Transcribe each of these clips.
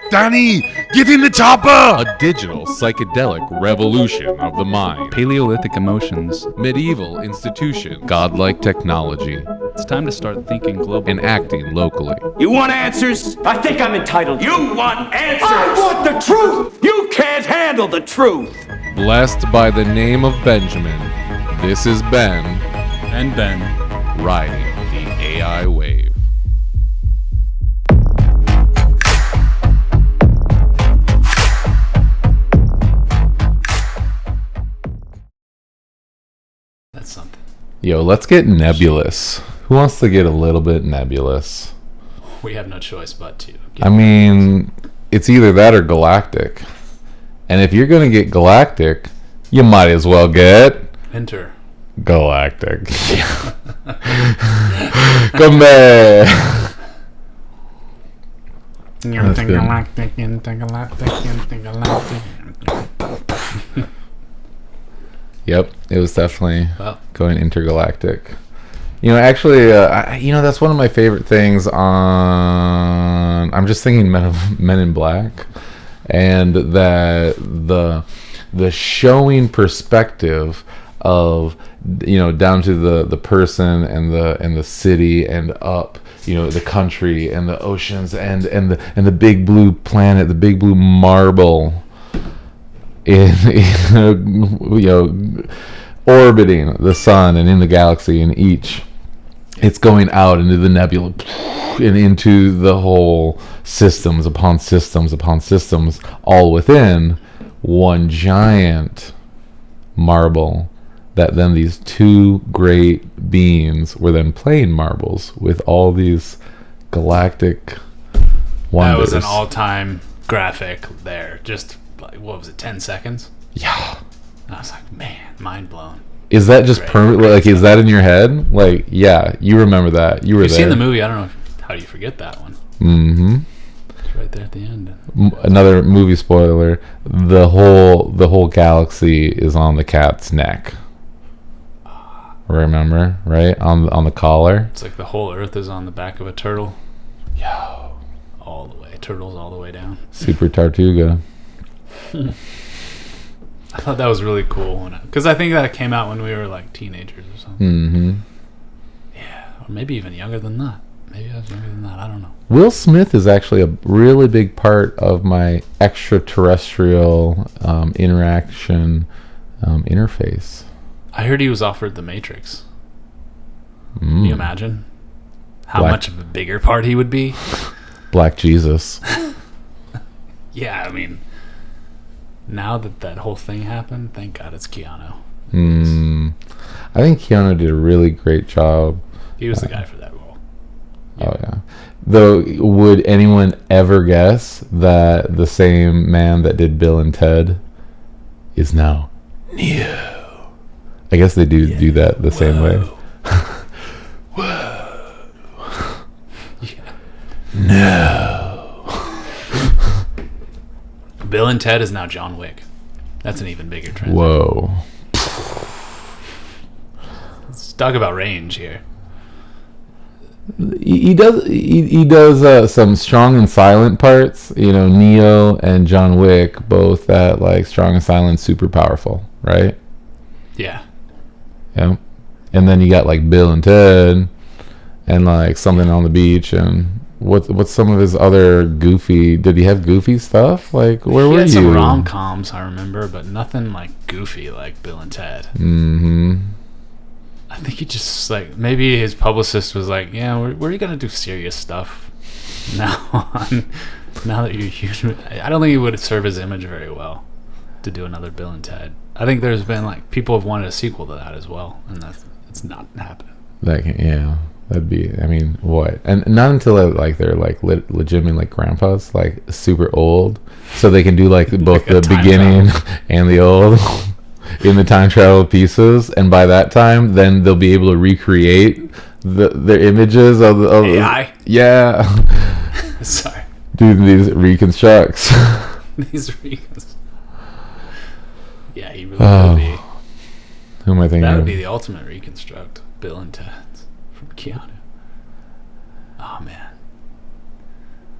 Danny, get in the chopper! A digital psychedelic revolution of the mind. Paleolithic emotions. Medieval institution. Godlike technology. It's time to start thinking globally. And acting locally. You want answers? I think I'm entitled. You want answers? I want the truth! You can't handle the truth! Blessed by the name of Benjamin, this is Ben. And Ben. Riding the AI wave. That's something. Yo, let's get nebulous. Who wants to get a little bit nebulous? We have no choice but to. I mean, it's either that or galactic. And if you're going to get galactic, you might as well get... Enter. Galactic. Come back. Intergalactic. Yep, it was definitely Well. going intergalactic. You know, actually, that's one of my favorite things on... I'm just thinking Men in Black. And that the showing perspective of, down to the person and the city and up, the country and the oceans and the big blue planet, the big blue marble in orbiting the sun and in the galaxy, and each it's going out into the nebula and into the whole systems upon systems upon systems, all within one giant marble, that then these two great beings were then playing marbles with all these galactic wonders. That was an all-time graphic there. Just, like, what was it, 10 seconds? Yeah. I was like, man, mind blown. Is that just permanent? Like, is that in your head? Like, yeah, you remember that. You were You've there. seen the movie. I don't know how do you forget that one. Mm-hmm. It's right there at the end. Another movie spoiler: the whole galaxy is on the cat's neck. Remember, right? On the collar. It's like the whole Earth is on the back of a turtle. Yo. All the way. Turtles all the way down. Super Tartuga. I thought that was really cool. Because I think that came out when we were like teenagers or something. Mm-hmm. Yeah. Or maybe even younger than that. Maybe I was younger than that. I don't know. Will Smith is actually a really big part of my extraterrestrial interaction interface. I heard he was offered The Matrix. Can you imagine how much of a bigger part he would be? Black Jesus. Yeah, I mean, now that whole thing happened, thank God it's Keanu. I think Keanu did a really great job. He was the guy for that role. Oh yeah. Though, would anyone ever guess that the same man that did Bill and Ted is now Neo? I guess they do that the same way. Whoa. Yeah. No. Bill and Ted is now John Wick. That's an even bigger trend. Whoa. Let's talk about range here. He does some strong and silent parts. Neo and John Wick, both that like strong and silent, super powerful, right? Yeah. Yeah. And then you got like Bill and Ted and like Something on the Beach, and what's some of his other goofy, did he have goofy stuff? Like, where were you? He had some rom-coms, I remember, but nothing like goofy like Bill and Ted. Mm-hmm. I think he just like, maybe his publicist was like, yeah, we're gonna do serious stuff now on, now that you're huge. I don't think it would serve his image very well to do another Bill and Ted. I think there's been like, people have wanted a sequel to that as well, and it's not happening. That'd be, I mean, what? And not until they're like legitimately like grandpas, like super old, so they can do like both Like the beginning and the old in the time travel pieces, and by that time then they'll be able to recreate their images of AI. Yeah. Sorry. Do these reconstructs. These reasons. Yeah, he really would be. Who am I thinking That would of? be the ultimate reconstruct. Bill and Ted from Keanu. Oh man.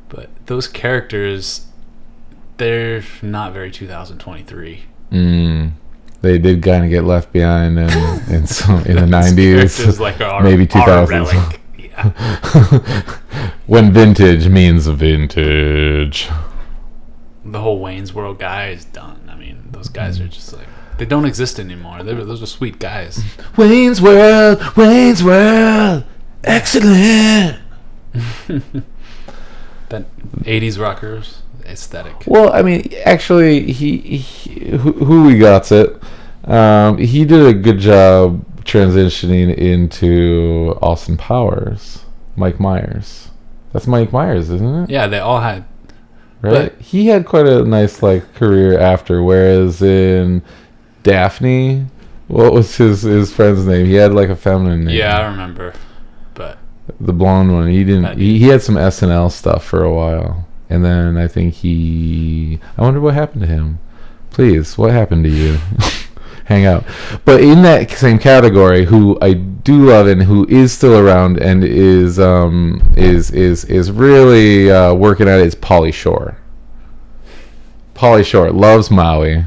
But those characters they're not very 2023. They did kind of get left behind in some in the Characters 90s, like our, maybe our 2000s. relic. Yeah. When vintage means vintage. The whole Wayne's World guy is done. I mean, those guys are just like, they don't exist anymore. Those are sweet guys. Wayne's World, excellent. That 80s rockers aesthetic. Well, I mean, actually, who we got it. He did a good job transitioning into Austin Powers, Mike Myers. That's Mike Myers, isn't it? Yeah, they all had. Right. He had quite a nice career after. Whereas in Daphne, what was his friend's name? He had a feminine name. Yeah, I remember. But the blonde one. He didn't. He had some SNL stuff for a while, and then I think I wonder what happened to him. Please, what happened to you? Hang out. But in that same category, who I do love and who is still around and is really working at it is Pauly Shore. Pauly Shore loves Maui.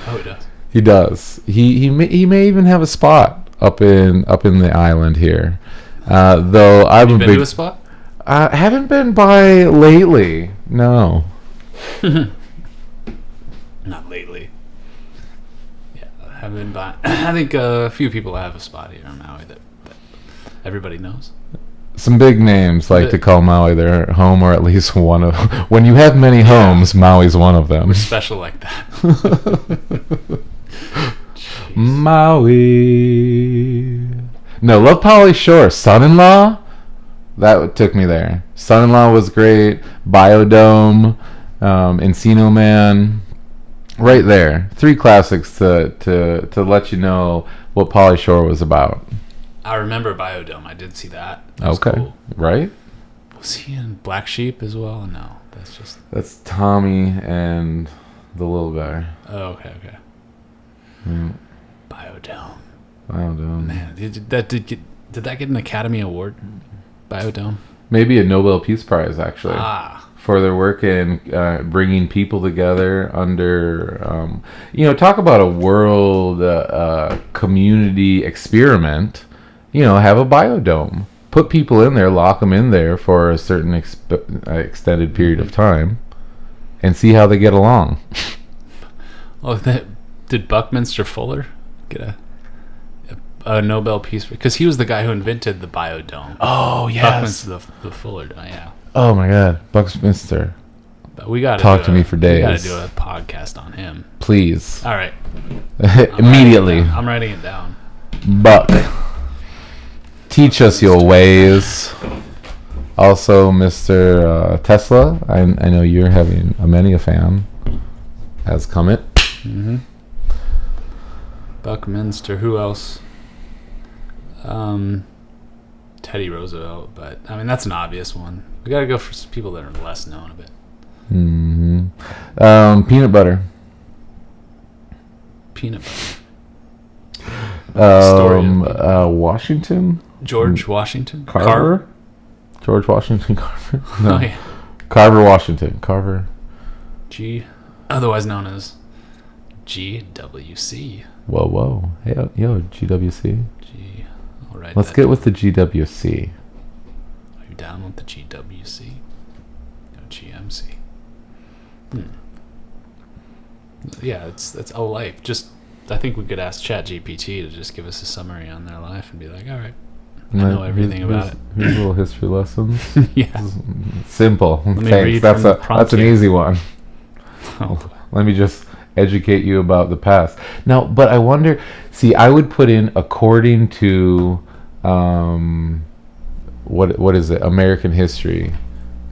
Oh, he does. He does. He may even have a spot up in the island here. Though I've been to a spot? I haven't been by lately. No. Not lately. Yeah, I haven't been by. I think a few people have a spot here in Maui that everybody knows. Some big names like to call Maui their home, or at least one of. When you have many homes, Maui's one of them. We're special like that. Maui. No, love Pauly Shore. Son-in-Law. That took me there. Son-in-Law was great. Biodome, Encino Man. Right there, 3 classics to let you know what Pauly Shore was about. I remember Biodome. I did see that. That was Okay, cool. right? Was he in Black Sheep as well? No, That's Tommy and the little guy. Oh, okay. Biodome. Biodome. Man, did that get an Academy Award? Biodome. Maybe a Nobel Peace Prize actually. For their work in bringing people together under, talk about a world community experiment. Have a biodome. Put people in there, lock them in there for a certain extended period of time, and see how they get along. Oh, did Buckminster Fuller get a Nobel Peace Prize? Because he was the guy who invented the biodome. Oh, yes. Buckminster the Fuller, yeah. Oh my God, Buckminster. But we got to talk to me for days. We got to do a podcast on him, please. All right, immediately. I'm writing it down. Buck, teach us your ways. Also, Mr. Tesla. I know you're having many a fan. Has come it. Mm-hmm. Buckminster. Who else? Teddy Roosevelt, but I mean that's an obvious one. We gotta go for some people that are less known a bit. Peanut butter. Peanut butter. Washington. George Washington. Carver. George Washington Carver. No. Oh yeah. Carver Washington. Carver. Otherwise known as GWC. Whoa. Hey, yo, GWC. All right. Let's get with the GWC. Are you down with the GWC? No, GMC. Yeah, that's all life. I think we could ask ChatGPT to just give us a summary on their life and be like, all right, I know everything about it. Here's little history lessons. Yeah. Simple. Thanks. That's an easy one. Oh. Let me just educate you about the past. Now, but I wonder, I would put in according to what is it? American history.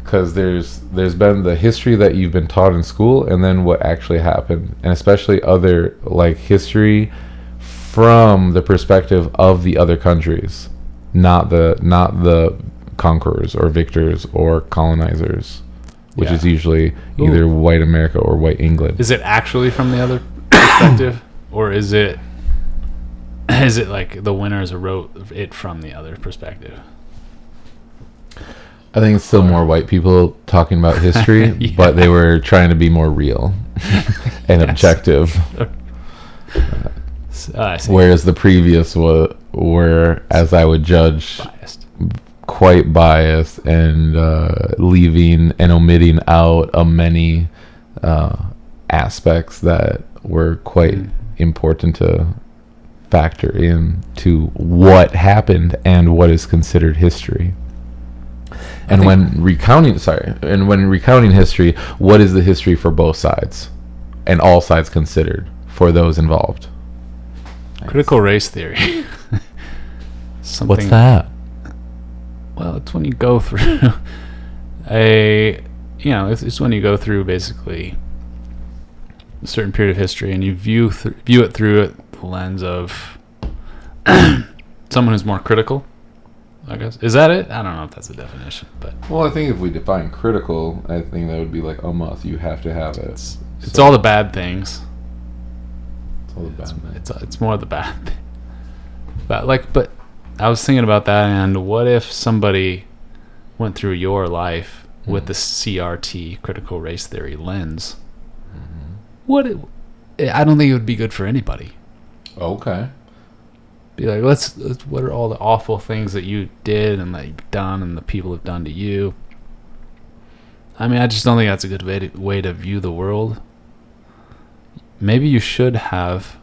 Because there's been the history that you've been taught in school, and then what actually happened, and especially other history from the perspective of the other countries, not the conquerors or victors or colonizers, which is usually either white America or white England. Is it actually from the other perspective, or is it like the winners wrote it from the other perspective? I think it's still more white people talking about history, Yeah. but they were trying to be more real and Yes. objective. I see. Whereas the previous were, as I would judge, Biased. quite biased and leaving and omitting out many aspects that were quite important to factor in to what happened and what is considered history. And when recounting history, what is the history for both sides and all sides considered for those involved? Critical race theory. Something, What's that? Well, it's when you go through it's when you go through basically a certain period of history and you view it through the lens of someone who's more critical, I guess. Is that it? I don't know if that's a definition, but Well, I think if we define critical, I think that would be like a must. You have to have it. it's all the bad things. It's all the bad. It's more the bad thing. But I was thinking about that, and what if somebody went through your life with the CRT, critical race theory lens? I don't think it would be good for anybody. Okay. Be like, let's what are all the awful things that you did and that you've done and the people have done to you? I mean, I just don't think that's a good way to view the world. Maybe you should have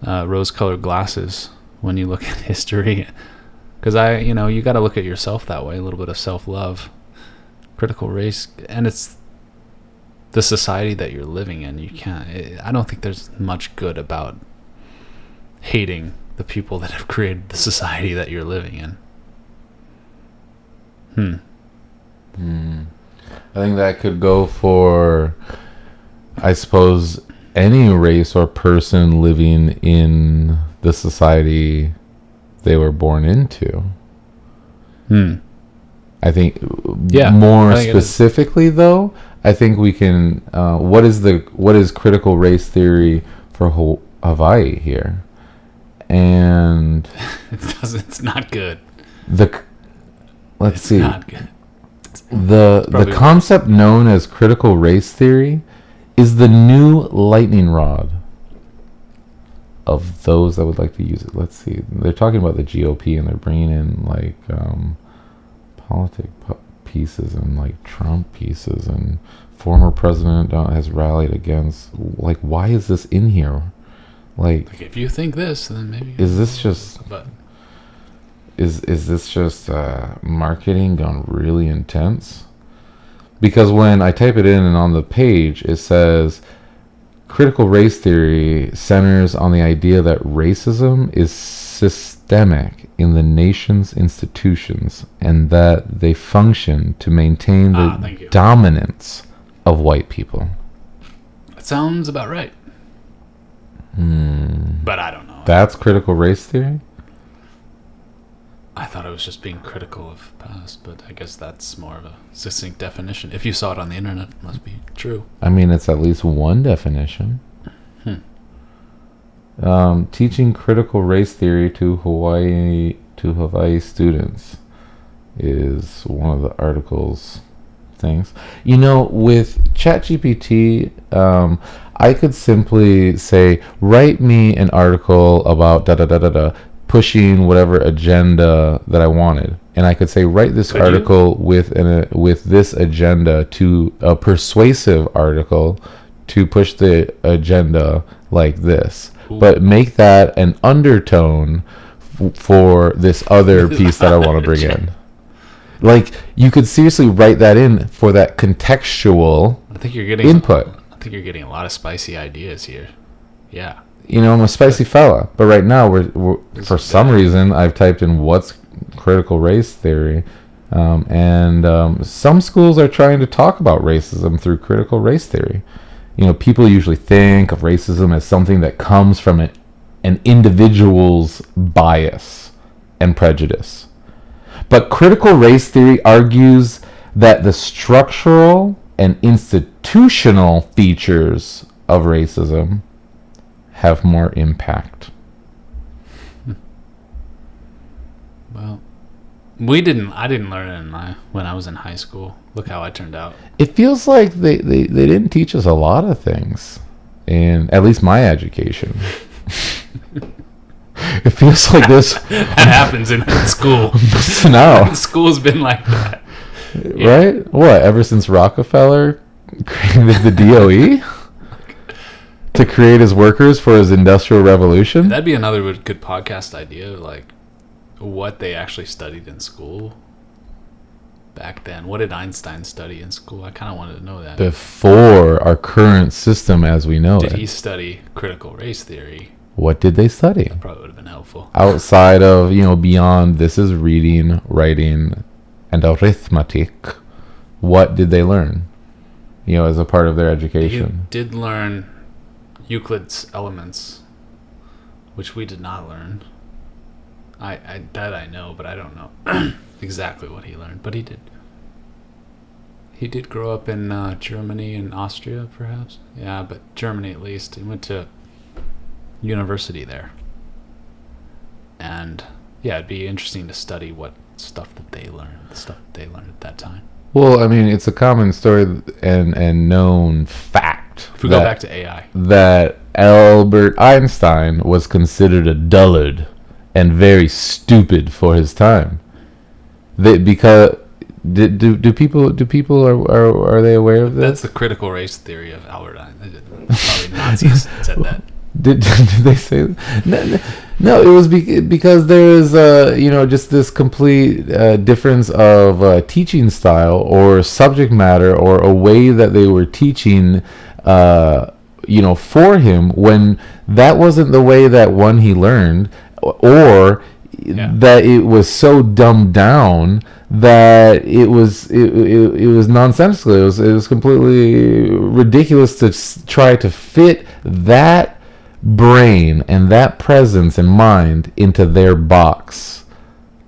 rose-colored glasses when you look at history, because you got to look at yourself that way. A little bit of self-love, critical race, and it's the society that you're living in. You can't. I don't think there's much good about hating the people that have created the society that you're living in. I think that could go for, I suppose, any race or person living in the society they were born into. I think more I think specifically, though, I think we can. What is critical race theory for Hawaii here? And It's not good. let's see. Not good. The probably concept known as critical race theory is the new lightning rod of those that would like to use it. Let's see. They're talking about the GOP and they're bringing in like pieces and like Trump pieces, and former president has rallied against. Like, why is this in here? Like If you think this, then maybe. is this just But is this just marketing gone really intense? Because when I type it in and on the page it says critical race theory centers on the idea that racism is systemic in the nation's institutions and that they function to maintain thank the you. dominance of white people. that sounds about right. But I don't know. That's critical race theory? I thought it was just being critical of past, but I guess that's more of a succinct definition. If you saw it on the internet, it must be true. I mean, it's at least one definition. Teaching critical race theory to Hawaii students is one of the article's things. You know, with ChatGPT, I could simply say, write me an article about pushing whatever agenda that I wanted, and I could say, write this article with this agenda to a persuasive article to push the agenda like this. Ooh. But make that an undertone for this other piece that I want to bring in. Like, you could seriously write that in for that contextual I think you're getting input. I think you're getting a lot of spicy ideas here. Yeah. You know, I'm a spicy fella, but right now we're for some reason I've typed in what's critical race theory, and some schools are trying to talk about racism through critical race theory. You know, people usually think of racism as something that comes from an individual's bias and prejudice. But critical race theory argues that the structural and institutional features of racism have more impact. Well, I didn't learn it when I was in high school. Look how I turned out. It feels like they didn't teach us a lot of things, in at least my education. It feels like this That happens in school. now, School's been like that. right? What, ever since Rockefeller created the DOE to create his workers for his industrial revolution? That'd be another good podcast idea, like what they actually studied in school back then. What did Einstein study in school? I kind of wanted to know that. Before our current system as we know Did it. he study critical race theory? What did they study? Probably would have been helpful. Outside of, beyond this is reading, writing, and arithmetic, what did they learn? As a part of their You education. did learn Euclid's Elements, which we did not learn. I know, but I don't know exactly what he learned. But he did. He did grow up in Germany and Austria, perhaps. Yeah, but Germany at least. He went to university there. And yeah, it'd be interesting to study what stuff that they learned, the stuff that they learned at that time. Well, I mean, it's a common story and known fact. If we go back to AI. That Albert Einstein was considered a dullard and very stupid for his time. Because do people are they aware of this? That's the critical race theory of Albert Einstein. Probably Nazis said that. Did they say that? No, it was because there is just this complete difference of teaching style or subject matter or a way that they were teaching for him, when that wasn't the way that he learned, or that it was so dumbed down that it was nonsensical. It was completely ridiculous to try to fit that brain and that presence and mind into their box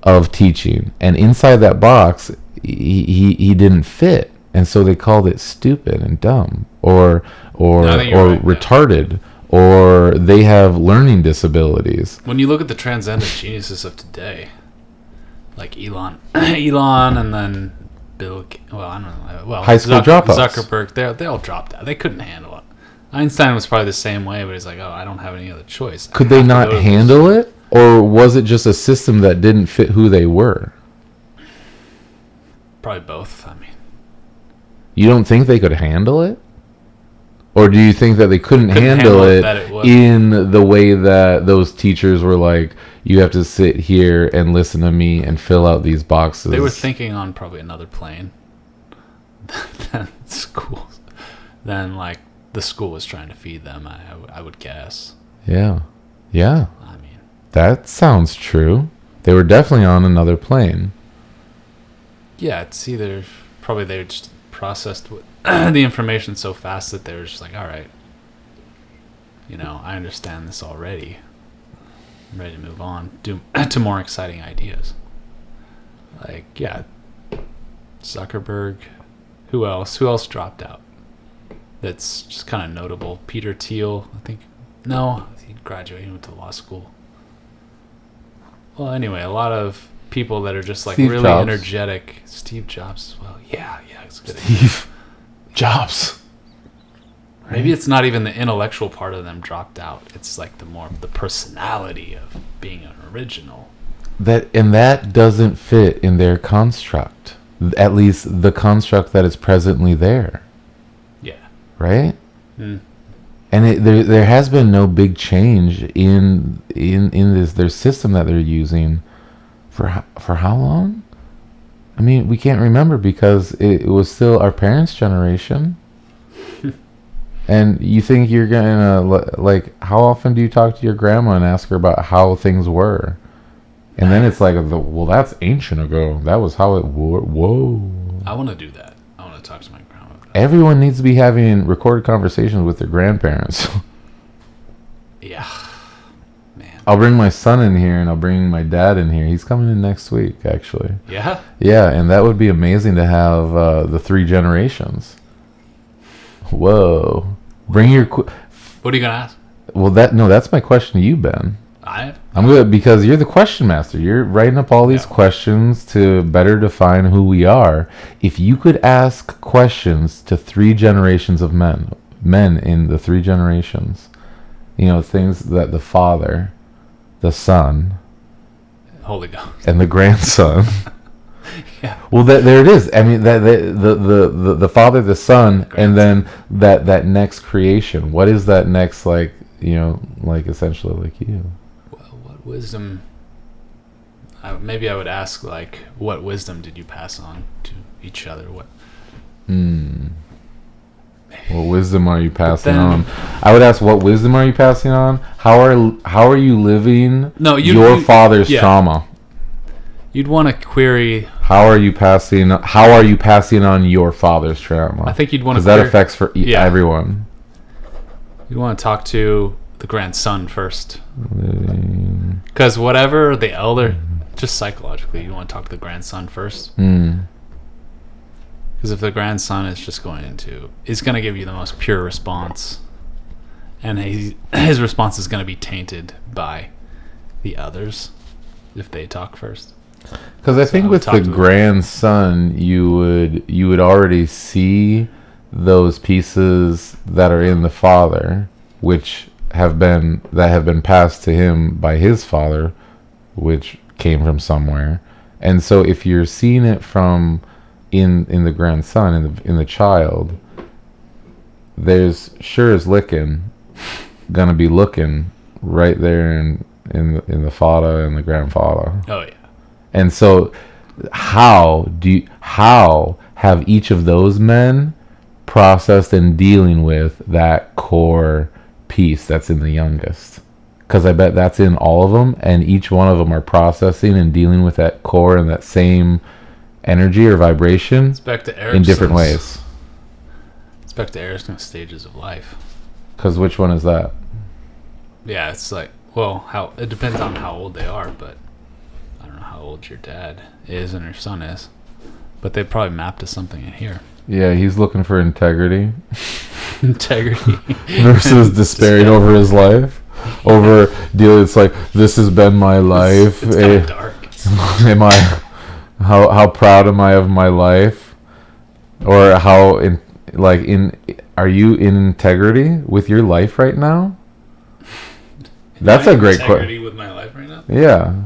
of teaching, and inside that box he didn't fit, and so they called it stupid and dumb or retarded, or they have learning disabilities. When you look at the transcendent geniuses of today, like Elon and then Bill, I don't know, High school dropouts. Zuckerberg, they all dropped out. They couldn't handle it. Einstein was probably the same way, but he's like, I don't have any other choice. Could they not handle it, or was it just a system that didn't fit who they were? Probably both. I mean, you don't think they could handle it? Or do you think that they couldn't handle it in the way that those teachers were like, you have to sit here and listen to me and fill out these boxes? They were thinking on probably another plane than school. Than like the school was trying to feed them, I would guess. Yeah. I mean, that sounds true. They were definitely on another plane. Yeah, it's either probably they just processed the information so fast that they were just like, all right, I understand this already. I'm ready to move on to more exciting ideas. Like, yeah, Zuckerberg. Who else? Who else dropped out? That's just kind of notable. Peter Thiel, I think. No, he graduated, went to law school. Well, anyway, a lot of people that are just like Steve really Jobs. Energetic. Steve Jobs as well. Yeah, it's good. Steve Jobs. Maybe it's not even the intellectual part of them dropped out. It's like the personality of being an original. That doesn't fit in their construct. At least the construct that is presently there. Yeah. Right? Mm. And there has been no big change in their system that they're using for how long? I mean, we can't remember because it was still our parents' generation. And you think you're gonna, like, how often do you talk to your grandma and ask her about how things were? And then it's like, well, that's ancient ago. That was how it were. Whoa. I want to do that. I want to talk to my grandma about that. Everyone needs to be having recorded conversations with their grandparents. Yeah. Man. I'll bring my son in here, and I'll bring my dad in here. He's coming in next week, actually. Yeah? Yeah, and that would be amazing to have the 3 generations. Whoa. Bring your... What are you going to ask? Well, that's my question to you, Ben. I'm good because you're the question master. You're writing up all these questions to better define who we are. If you could ask questions to 3 generations of men in the 3 generations, things that the Father, the Son, Holy Ghost, and the grandson. yeah. Well, there it is. I mean, the Father, the Son, and then that next creation. What is that next, like essentially like you? What wisdom? Maybe I would ask, like, what wisdom did you pass on to each other? What wisdom are you passing on? I would ask, what wisdom are you passing on? How are you living your father's trauma? You'd want to query. How are you passing on your father's trauma? I think you'd want to, because that affects everyone. You'd want to talk to the grandson first, because whatever the elder, just psychologically, you want to talk to the grandson first. Because if the grandson is just he's going to give you the most pure response, and his response is going to be tainted by the others if they talk first. Because I think with the grandson, you would already see those pieces that are in the father, which have been passed to him by his father, which came from somewhere. And so if you're seeing it from in the grandson, in the child, there's sure as licking gonna be looking right there in the father and the grandfather. Oh yeah. And so how have each of those men processed and dealing with that core piece that's in the youngest? Because I bet that's in all of them, and each one of them are processing and dealing with that core and that same energy or vibration in different ways. It's back to Erickson's stages of life. Because which one is that? Yeah, it's like, well, it depends on how old they are, but I don't know how old your dad is and your son is, but they probably map to something in here. Yeah, he's looking for integrity. Integrity. Versus despairing over his life. Over dealing, it's like, this has been my life. It's kind of dark. How proud am I of my life? Or are you in integrity with your life right now? That's a great question. Integrity with my life right now? Yeah.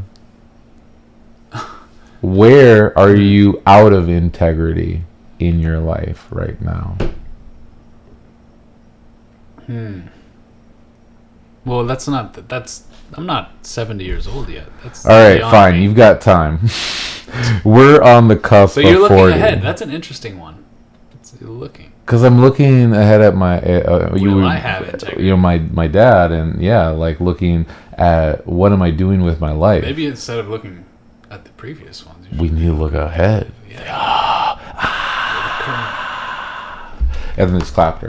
Where are you out of integrity in your life right now? Well, I'm not 70 years old yet. That's all right, fine. Me. You've got time. We're on the cusp so you're of 40. looking ahead. That's an interesting one. You're looking. Because I'm looking ahead at my... I have integrity? My dad, and like looking at what am I doing with my life. Maybe instead of looking at the previous ones, we need to look ahead. Yeah. And then it's clapped her.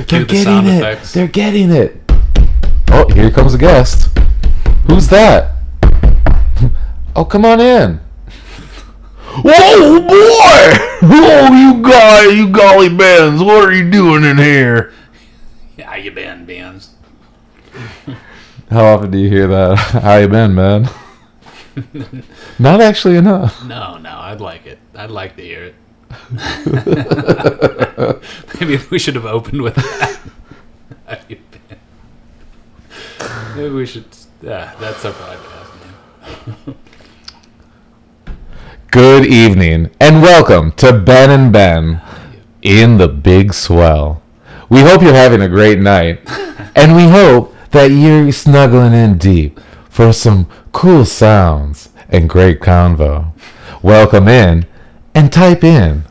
They're getting it. Effects. They're getting it. Oh, here comes a guest. Who's that? Oh, come on in. Oh boy! Oh, you golly Benz, what are you doing in here? How you been, Benz? How often do you hear that? How you been, man? Not actually enough. No, I'd like it. I'd like to hear it. Maybe we should have opened with that. How you been? Maybe we should. That's our podcast. Good evening, and welcome to Ben and Ben in the Big Swell. We hope you're having a great night, and we hope that you're snuggling in deep for some cool sounds and great convo. Welcome in, and type in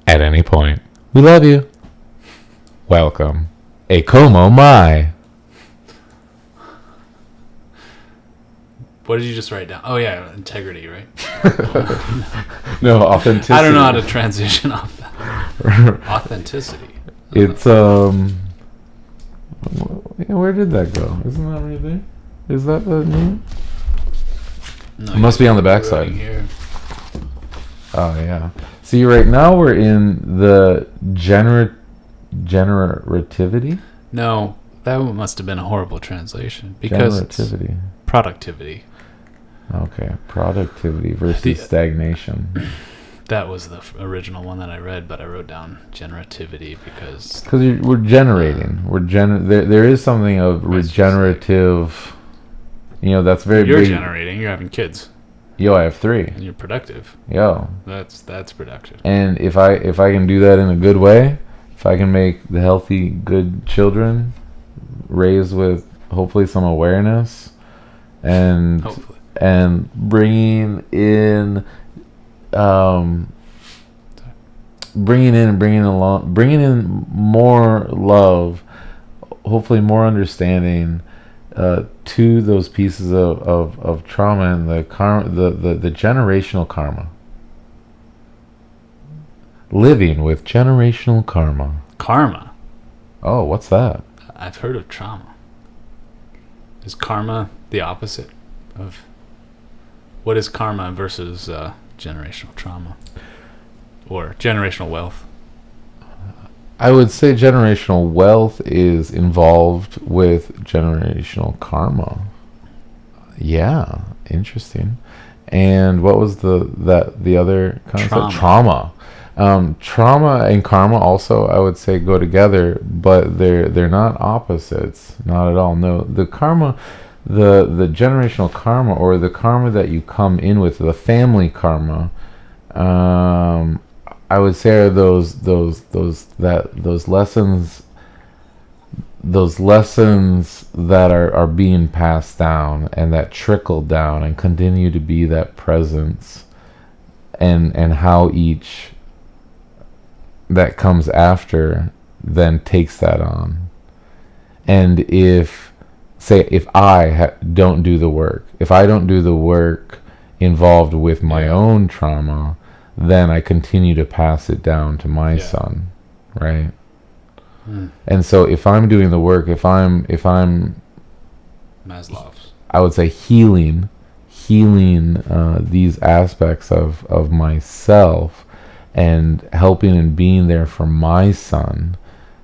at any point. We love you. Welcome. A como mai. What did you just write down? Oh yeah, integrity, right? No, authenticity. I don't know how to transition off that. Authenticity. It's where did that go? Isn't that right there? Is that the name? No, it must be on the backside. Here. Oh yeah. See, right now we're in the Generativity? No, that must have been a horrible translation because it's Generativity. productivity. Okay. Productivity versus stagnation. That was the original one that I read, but I wrote down generativity because Because we're generating. There is something of regenerative. That's very you're big. generating. You're having kids, Yo, I have 3. and you're productive. Yo, That's productive. and if I can do that in a good way, if I can make the healthy, good children raised with hopefully some awareness, and Hopefully. bringing in bringing in more love, hopefully more understanding to those pieces of trauma and the generational karma. Living with generational karma. Karma. Oh, what's that? I've heard of trauma. Is karma the opposite of what is karma versus generational trauma or generational wealth? I would say generational wealth is involved with generational karma. Yeah, interesting. And what was the other concept? Trauma. Trauma and karma also, I would say, go together, but they're not opposites, not at all. No, the karma, the generational karma, or the karma that you come in with, the family karma. I would say are those lessons that are being passed down and that trickle down and continue to be that presence, and how each that comes after then takes that on. And if I don't do the work, if I don't do the work involved with my own trauma, then I continue to pass it down to my son, right? And so if I'm doing the work, if I'm Maslow's, I would say healing these aspects of myself, and helping and being there for my son,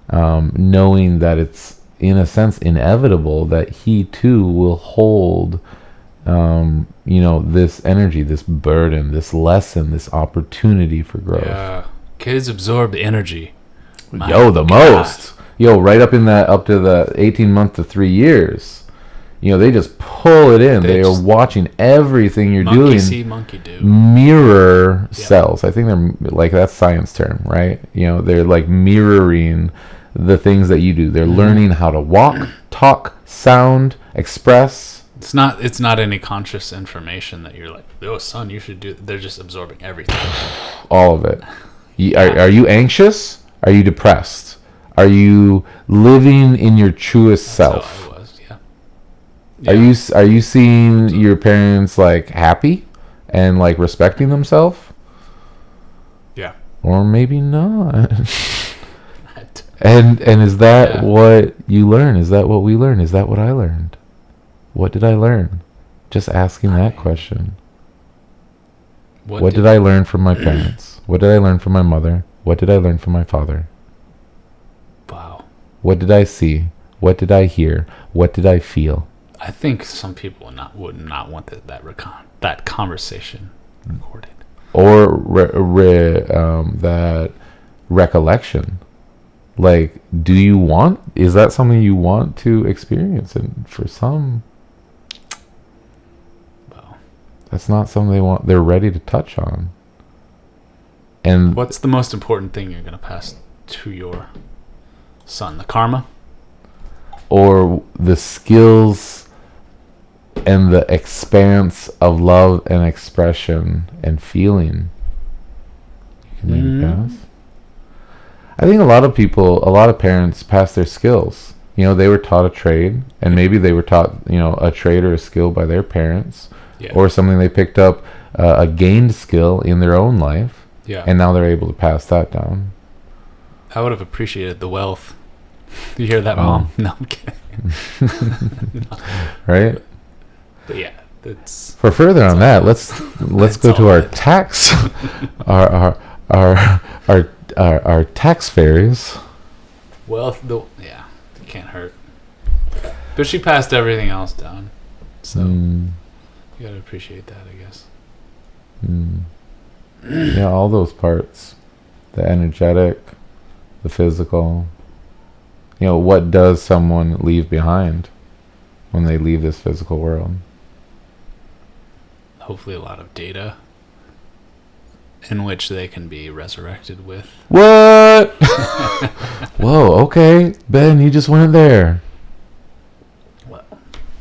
knowing that it's in a sense inevitable that he too will hold this energy, this burden, this lesson, this opportunity for growth. Yeah, kids absorb energy. Most. Right up to the 18 months to 3 years. They just pull it in. They are watching everything you're doing. Monkey see, monkey do. Mirror cells. I think they're like, that's science term, right? They're like mirroring the things that you do. They're learning how to walk, talk, sound, express. It's not any conscious information that you're like, oh son, you should do. They're just absorbing everything. All of it. Are you anxious? Are you depressed? Are you living in your truest self? How I was, yeah. Are you seeing your parents like happy and like respecting themselves? Yeah. Or maybe not. And is that what you learn? Is that what we learn? Is that what I learned? What did I learn? Just asking that question. What did I learn from my parents? What did I learn from my mother? What did I learn from my father? Wow. What did I see? What did I hear? What did I feel? I think some people would not want that conversation recorded. Or that recollection. Like, is that something you want to experience? And for some, that's not something they're ready to touch on. And what's the most important thing you're going to pass to your son? The karma? Or the skills and the expanse of love and expression and feeling. You can maybe pass. I think a lot of parents pass their skills. They were taught a trade, and maybe they were taught, a trade or a skill by their parents, or something they picked up, a gained skill in their own life, and now they're able to pass that down. I would have appreciated the wealth. You hear that, Mom? No, I'm kidding. No. Right? But yeah, that's... For further on that, let's go to our tax, our tax fairies. Well, it can't hurt. But she passed everything else down, so you gotta appreciate that, I guess. Yeah, all those parts, the energetic, the physical. What does someone leave behind when they leave this physical world? Hopefully a lot of data in which they can be resurrected with. What? Whoa, okay. Ben, you just went there.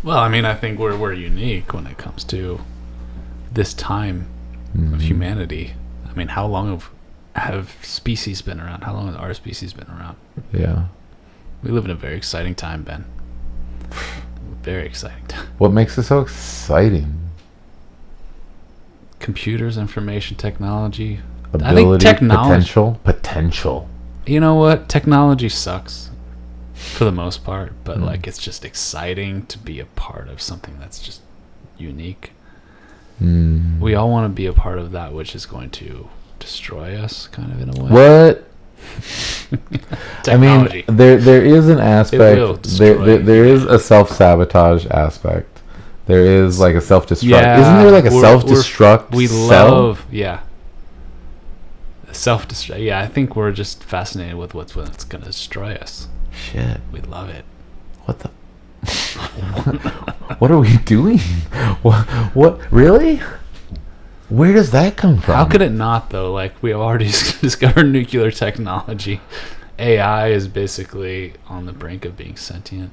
Well, I mean, I think we're unique when it comes to this time of humanity. I mean, how long have species been around? How long has our species been around? Yeah. We live in a very exciting time, Ben. Very exciting time. What makes it so exciting? Computers, information technology. Ability, I think technology. Potential. You know what? Technology sucks for the most part, but like it's just exciting to be a part of something that's just unique. We all want to be a part of that which is going to destroy us, kind of, in a way. What? Technology. I mean, there is an aspect. There is a self-sabotage aspect. There is like a self-destruct. Yeah, Isn't there like a self-destruct? We cell? love, self-destruct. Yeah, I think we're just fascinated with what's going to destroy us. Shit. We love it. What the? What are we doing? What? Really? Where does that come from? How could it not, though? Like, we have already discovered nuclear technology. AI is basically on the brink of being sentient.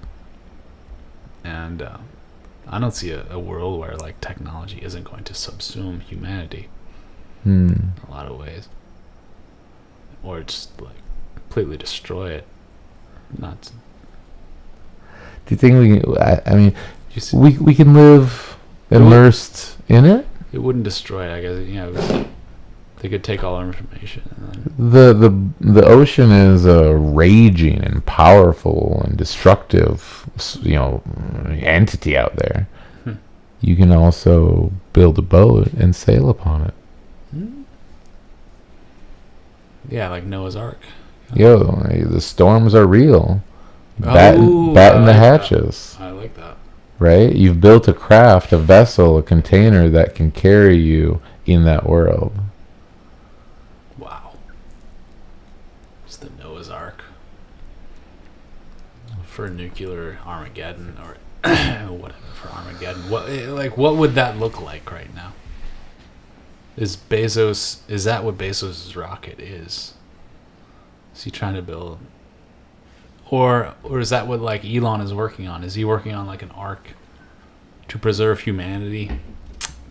And I don't see a world where, like, technology isn't going to subsume humanity in a lot of ways. Or just, like, completely destroy it. Not... Do you think we can live immersed in it? It wouldn't destroy it, I guess. They could take all our information. And then The ocean is a raging and powerful and destructive, entity out there. You can also build a boat and sail upon it. Yeah, like Noah's Ark. The storms are real. Ooh, Batten the like hatches. I like that. Right? You've built a craft, a vessel, a container that can carry you in that world. Wow. It's the Noah's Ark. For nuclear Armageddon, or whatever, for Armageddon. What would that look like right now? Is that what Bezos' rocket is? Is he trying to build... Or is that what, like, Elon is working on? Is he working on, like, an ark to preserve humanity,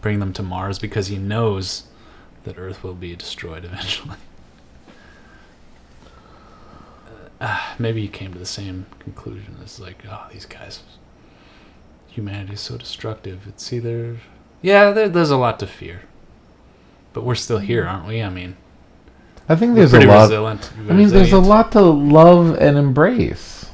bring them to Mars, because he knows that Earth will be destroyed eventually? Maybe he came to the same conclusion. It's like, these guys, humanity is so destructive. It's either... Yeah, there's a lot to fear. But we're still here, aren't we? I mean... I think there's a lot. There's a lot to love and embrace,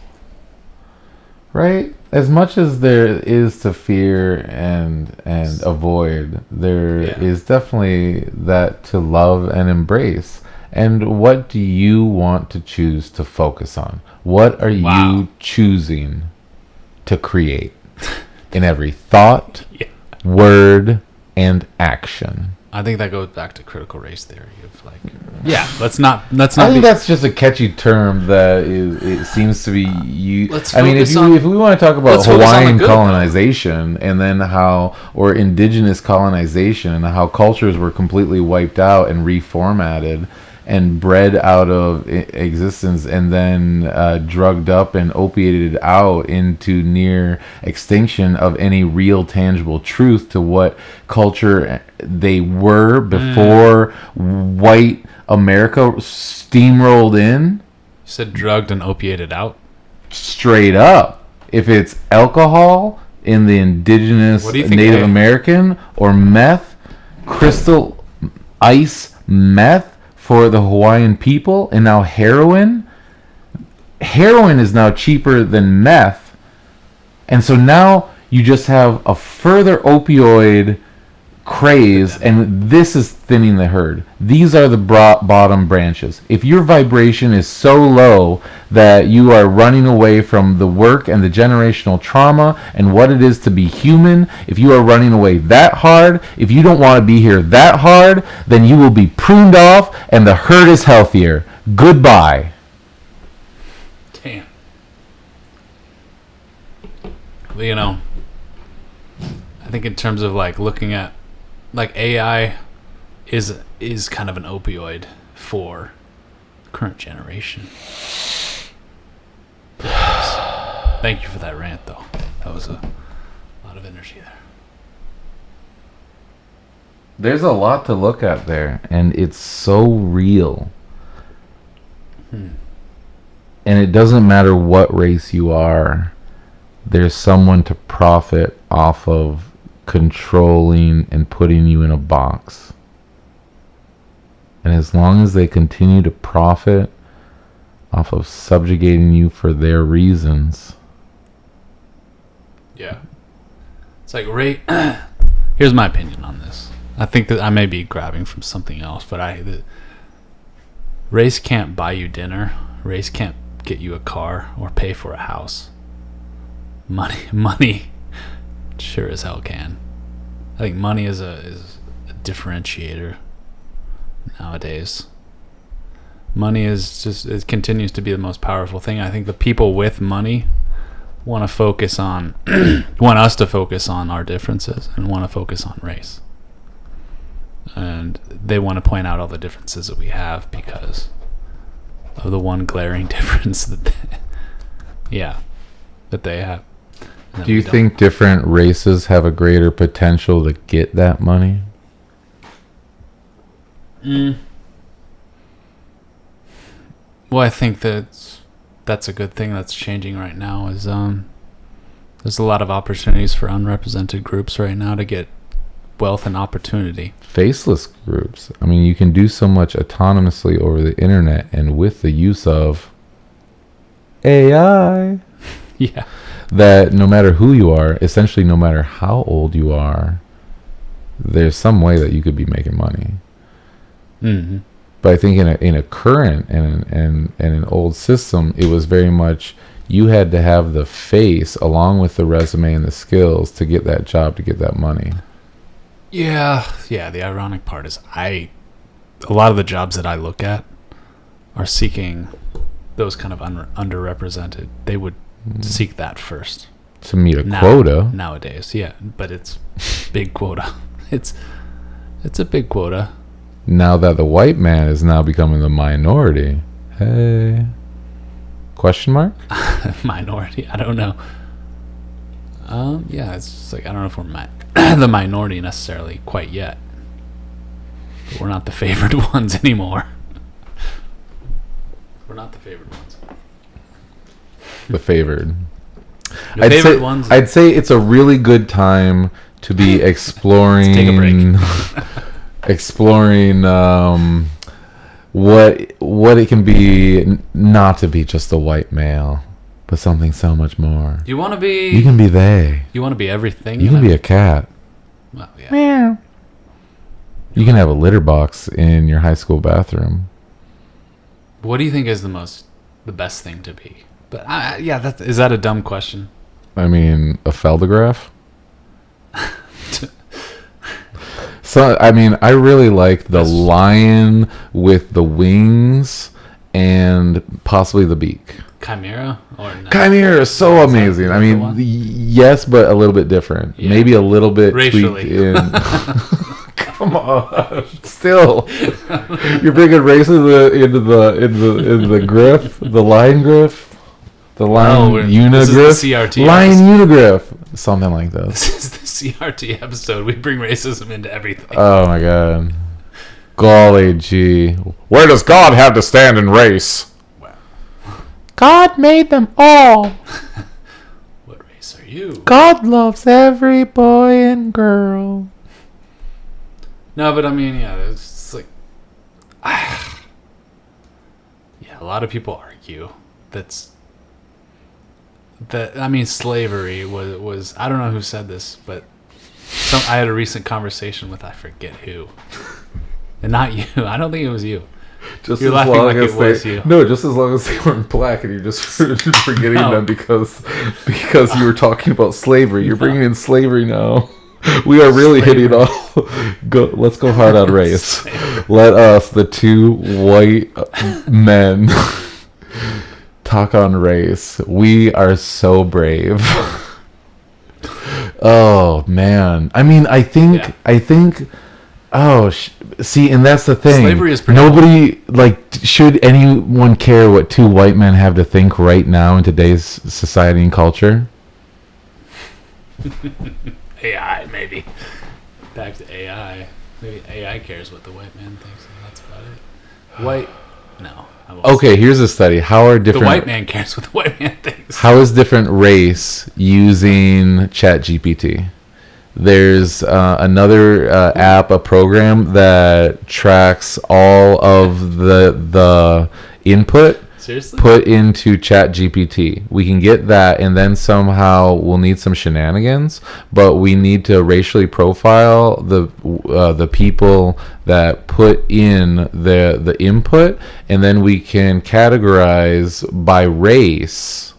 right? As much as there is to fear and avoid, there is definitely that to love and embrace. And what do you want to choose to focus on? What are you choosing to create in every thought, word, and action? I think that goes back to critical race theory of, like, let's not. I think that's just a catchy term that it seems to be used. If we want to talk about Hawaiian colonization and then or indigenous colonization and how cultures were completely wiped out and reformatted and bred out of existence and then drugged up and opiated out into near extinction of any real tangible truth to what culture they were before white America steamrolled in. You said drugged and opiated out? Straight up. If it's alcohol in the indigenous Native American, or meth, crystal ice meth for the Hawaiian people, and now heroin is now cheaper than meth, and so now you just have a further opioid craze, and this is thinning the herd. These are the bottom branches. If your vibration is so low that you are running away from the work and the generational trauma and what it is to be human, if you are running away that hard, if you don't want to be here that hard, then you will be pruned off and the herd is healthier. Goodbye. Damn. You know, I think in terms of like looking at like AI is kind of an opioid for current generation. Thank you for that rant, though. That was a lot of energy there. There's a lot to look at there, and it's so real. And it doesn't matter what race you are. There's someone to profit off of controlling and putting you in a box. And as long as they continue to profit off of subjugating you for their reasons. Yeah. It's like here's my opinion on this. I think that I may be grabbing from something else, but race can't buy you dinner. Race can't get you a car or pay for a house. Money sure as hell can. I think money is a differentiator nowadays. Money is just, it continues to be the most powerful thing. I think the people with money want to focus on want us to focus on our differences and want to focus on race. And they want to point out all the differences that we have because of the one glaring difference that they have. Do you think different races have a greater potential to get that money? Well, I think that's a good thing that's changing right now is there's a lot of opportunities for unrepresented groups right now to get wealth and opportunity. Faceless groups. I mean, you can do so much autonomously over the internet and with the use of AI. Yeah. That no matter who you are, essentially no matter how old you are, there's some way that you could be making money. Mm-hmm. But I think in a current and an old system, it was very much you had to have the face along with the resume and the skills to get that job, to get that money. Yeah. The ironic part is a lot of the jobs that I look at are seeking those kind of underrepresented. They would seek that first to meet a quota nowadays. Yeah, but it's big quota. It's a big quota. Now that the white man is now becoming the minority. Hey. Question mark? Minority? I don't know. Yeah, it's just like I don't know if we're the minority necessarily quite yet. But we're not the favored ones anymore. We're not the favored ones. The favored. Ones. I'd say it's a really good time to be exploring. Let's take a break. Exploring what it can be, not to be just a white male, but something so much more. You want to be. You can be they. You want to be everything. You can be a cat. Well, yeah. Meow. You can have a litter box in your high school bathroom. What do you think is the best thing to be? But is that a dumb question? I mean, a Feldograph. So, I mean, I really like the lion with the wings and possibly the beak. Chimera or no? Chimera is so amazing. I mean, yes, but a little bit different. Yeah. Maybe a little bit racially tweaked in. Come on, still, you're bringing race into the griff, the lion griff. The lion unigriff, lion unigriff, something like this. This is the CRT episode. We bring racism into everything. Oh my god, golly gee, where does God have to stand in race? Wow. God made them all. What race are you? God loves every boy and girl. No, but I mean, yeah, it's like, yeah, a lot of people argue that I mean, slavery was I don't know who said this, but I had a recent conversation with I forget who, and not you. I don't think it was you. Just You're as laughing long like as it was you. No, just as long as they weren't black, and you're just forgetting No. them because you were talking about slavery. You're bringing in slavery now. We are really hitting off. Let's go hard on race. Let us, the two white men, talk on race. We are so brave. Oh man, I mean, I think. Oh, see, and that's the thing. Slavery is pretty Nobody should anyone care what two white men have to think right now in today's society and culture? AI, maybe. Back to AI. Maybe AI cares what the white man thinks, and that's about it. White, no. I won't Okay, say. here's a study. How are The different? white man cares what the white man thinks. How is different race using ChatGPT? There's another app, a program that tracks all of the input Seriously? put into ChatGPT. We can get that, and then somehow we'll need some shenanigans, but we need to racially profile the people that put in the input, and then we can categorize by race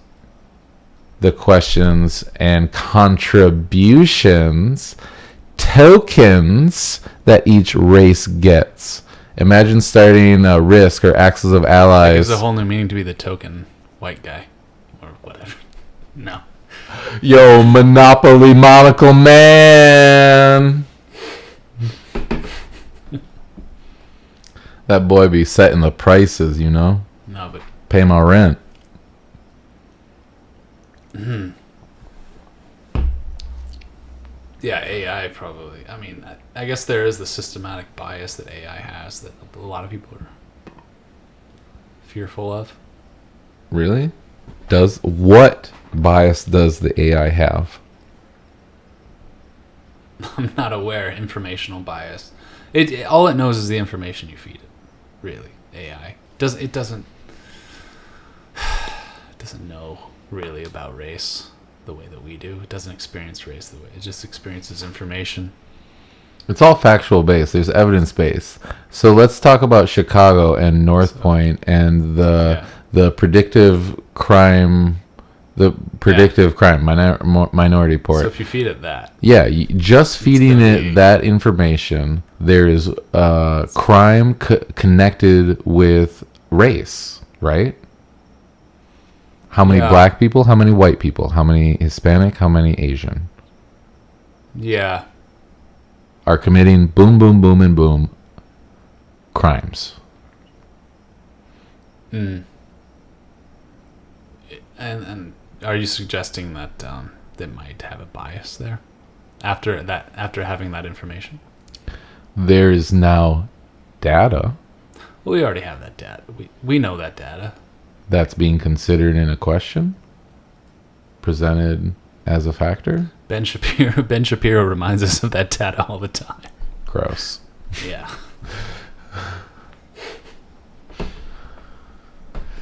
the questions and contributions, tokens that each race gets. Imagine starting a Risk or Axis of Allies. Gives a whole new meaning to be the token white guy. Or whatever. No. Yo, Monopoly Monocle Man. That boy be setting the prices, you know? No, but Pay my rent. yeah, AI probably. I mean, I guess there is the systematic bias that AI has that a lot of people are fearful of. Really? What bias does the AI have? I'm not aware. Informational bias. All it knows is the information you feed it. Really, AI doesn't know really about race the way that we do. It doesn't experience race the way it just experiences information. It's all factual based. There's evidence based. So let's talk about Chicago and North Point and the predictive crime, minority report. So if you feed it that, Just feeding gonna it be- that information, there is crime connected with race, right? How many Yeah. black people? How many white people? How many Hispanic? How many Asian yeah, are committing boom, boom, boom, and boom crimes? and are you suggesting that they might have a bias there after having that information? There is now data Well, we already have that data. We know that data. that's being considered in a question, presented as a factor. Ben Shapiro reminds us of that data all the time. Gross. Yeah.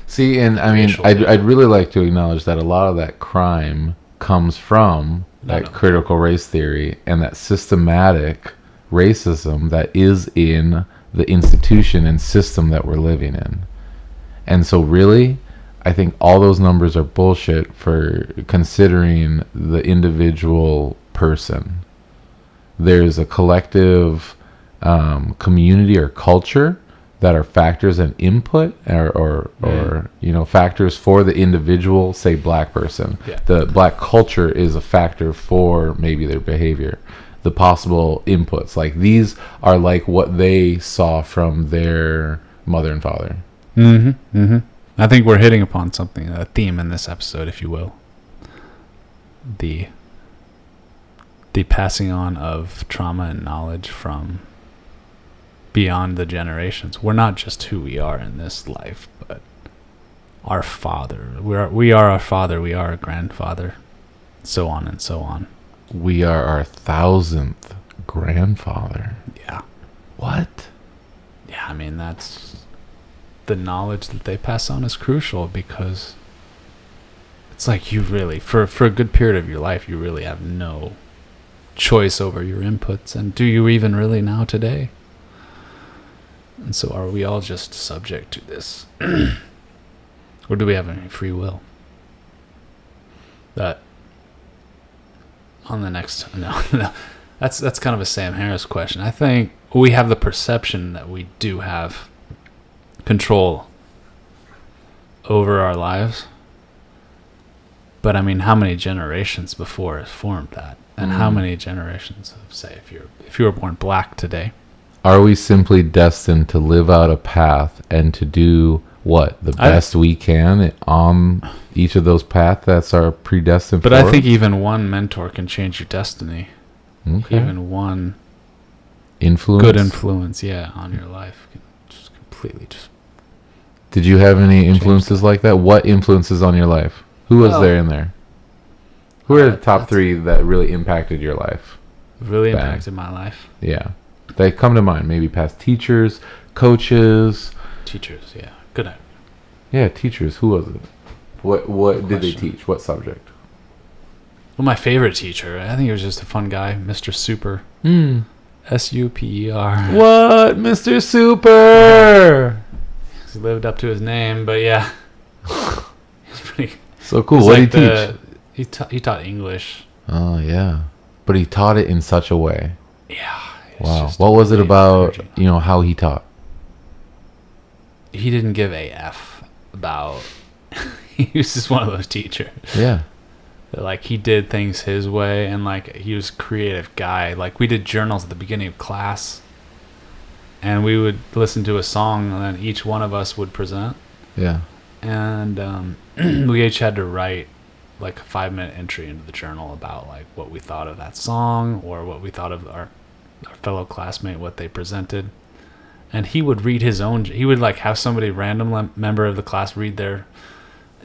See, and I mean, Racial I'd data. really like to acknowledge that a lot of that crime comes from that critical race theory and that systematic racism that is in the institution and system that we're living in. And so really, I think all those numbers are bullshit for considering the individual person. There's a collective community or culture that are factors and input or factors for the individual, say black person. Yeah. The black culture is a factor for maybe their behavior. The possible inputs, like these are like what they saw from their mother and father. I think we're hitting upon something, a theme in this episode, if you will. The passing on of trauma and knowledge from beyond the generations. We're not just who we are in this life, but our father. We are our father. We are our grandfather. So on and so on. We are our 1000th grandfather. Yeah. What? Yeah, I mean, that's the knowledge that they pass on is crucial because it's like you really, for a good period of your life, you really have no choice over your inputs, and do you even really now today? And so are we all just subject to this? Or do we have any free will? That on the next no that's kind of a Sam Harris question. I think we have the perception that we do have control over our lives, but I mean, how many generations before has formed that, and how many generations of, say, if you were born black today? Are we simply destined to live out a path and to do what the best we can on each of those paths that's our predestined? But I think even one mentor can change your destiny. Okay. Even one influence, good influence, on your life can just completely just. Did you have any influences like that? What influences on your life? Who was there in there? Who are the top three that really impacted your life? Really impacted my life. Yeah, they come to mind. Maybe past teachers, coaches. Teachers, yeah, good at. Yeah, teachers. Who was it? What did they teach? What subject? Well, my favorite teacher, I think he was just a fun guy, Mr. Super. Super. What, Mr. Super? He lived up to his name, but yeah, he's pretty. So cool. What did he teach? He taught English. Oh yeah, but he taught it in such a way. Yeah. Wow. What was it about? How he taught? He didn't give a f about. He was just one of those teachers. Yeah. Like, he did things his way, and like, he was a creative guy. Like, we did journals at the beginning of class, and we would listen to a song, and then each one of us would present. Yeah. And we each had to write like a 5-minute entry into the journal about like what we thought of that song, or what we thought of our fellow classmate, what they presented. And he would read his own. He would like have somebody random member of the class read their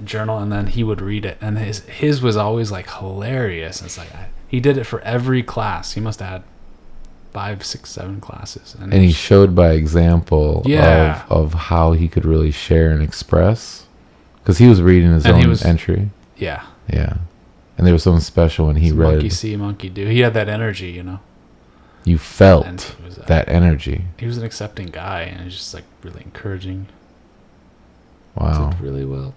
journal, and then he would read it, and his was always like hilarious. It's like he did it for every class. He must have had 5, 6, 7 classes, and he showed by example of how he could really share and express, because he was reading his own entry. Yeah And there was something special when he read monkey see, monkey do. He had that energy, you felt that energy. He was an accepting guy, and he's just like really encouraging. Wow. Did really well.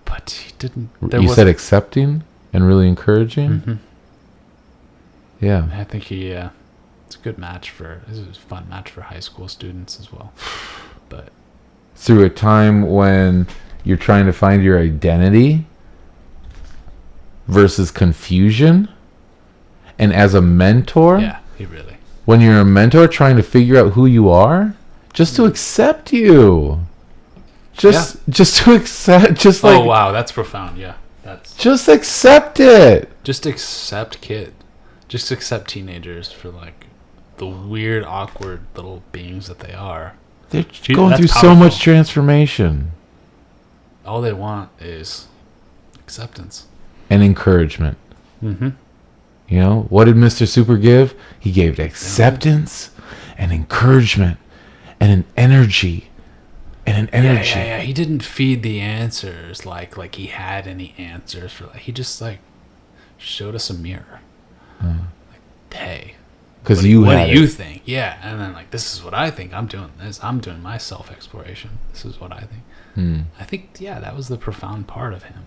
But he didn't. You said accepting and really encouraging? Mm-hmm. Yeah. I think it's a good match this is a fun match for high school students as well. But through a time when you're trying to find your identity versus confusion, and as a mentor, when you're a mentor trying to figure out who you are, just to accept you. Just to accept, oh wow, that's profound. Yeah, just accept it. Just accept just accept teenagers for like the weird, awkward little beings that they are. They're going through so much transformation. All they want is acceptance and encouragement. Mm-hmm. What did Mr. Super give? He gave acceptance and encouragement and an energy. Yeah. He didn't feed the answers like he had any answers for. He just like showed us a mirror. Like, hey, because what do you think? Yeah, and then like, this is what I think. I'm doing this. I'm doing my self-exploration. This is what I think. I think that was the profound part of him.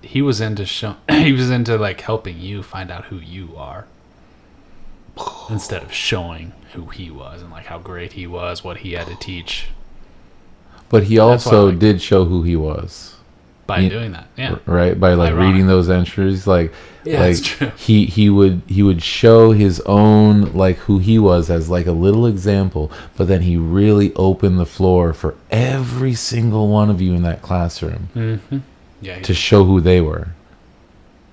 He was into like helping you find out who you are, instead of showing who he was and like how great he was, what he had to teach. But he also did show who he was by doing that, right? By like reading those entries, that's true. He would show his own, like, who he was as like a little example, but then he really opened the floor for every single one of you in that classroom. Mm-hmm. To show who they were,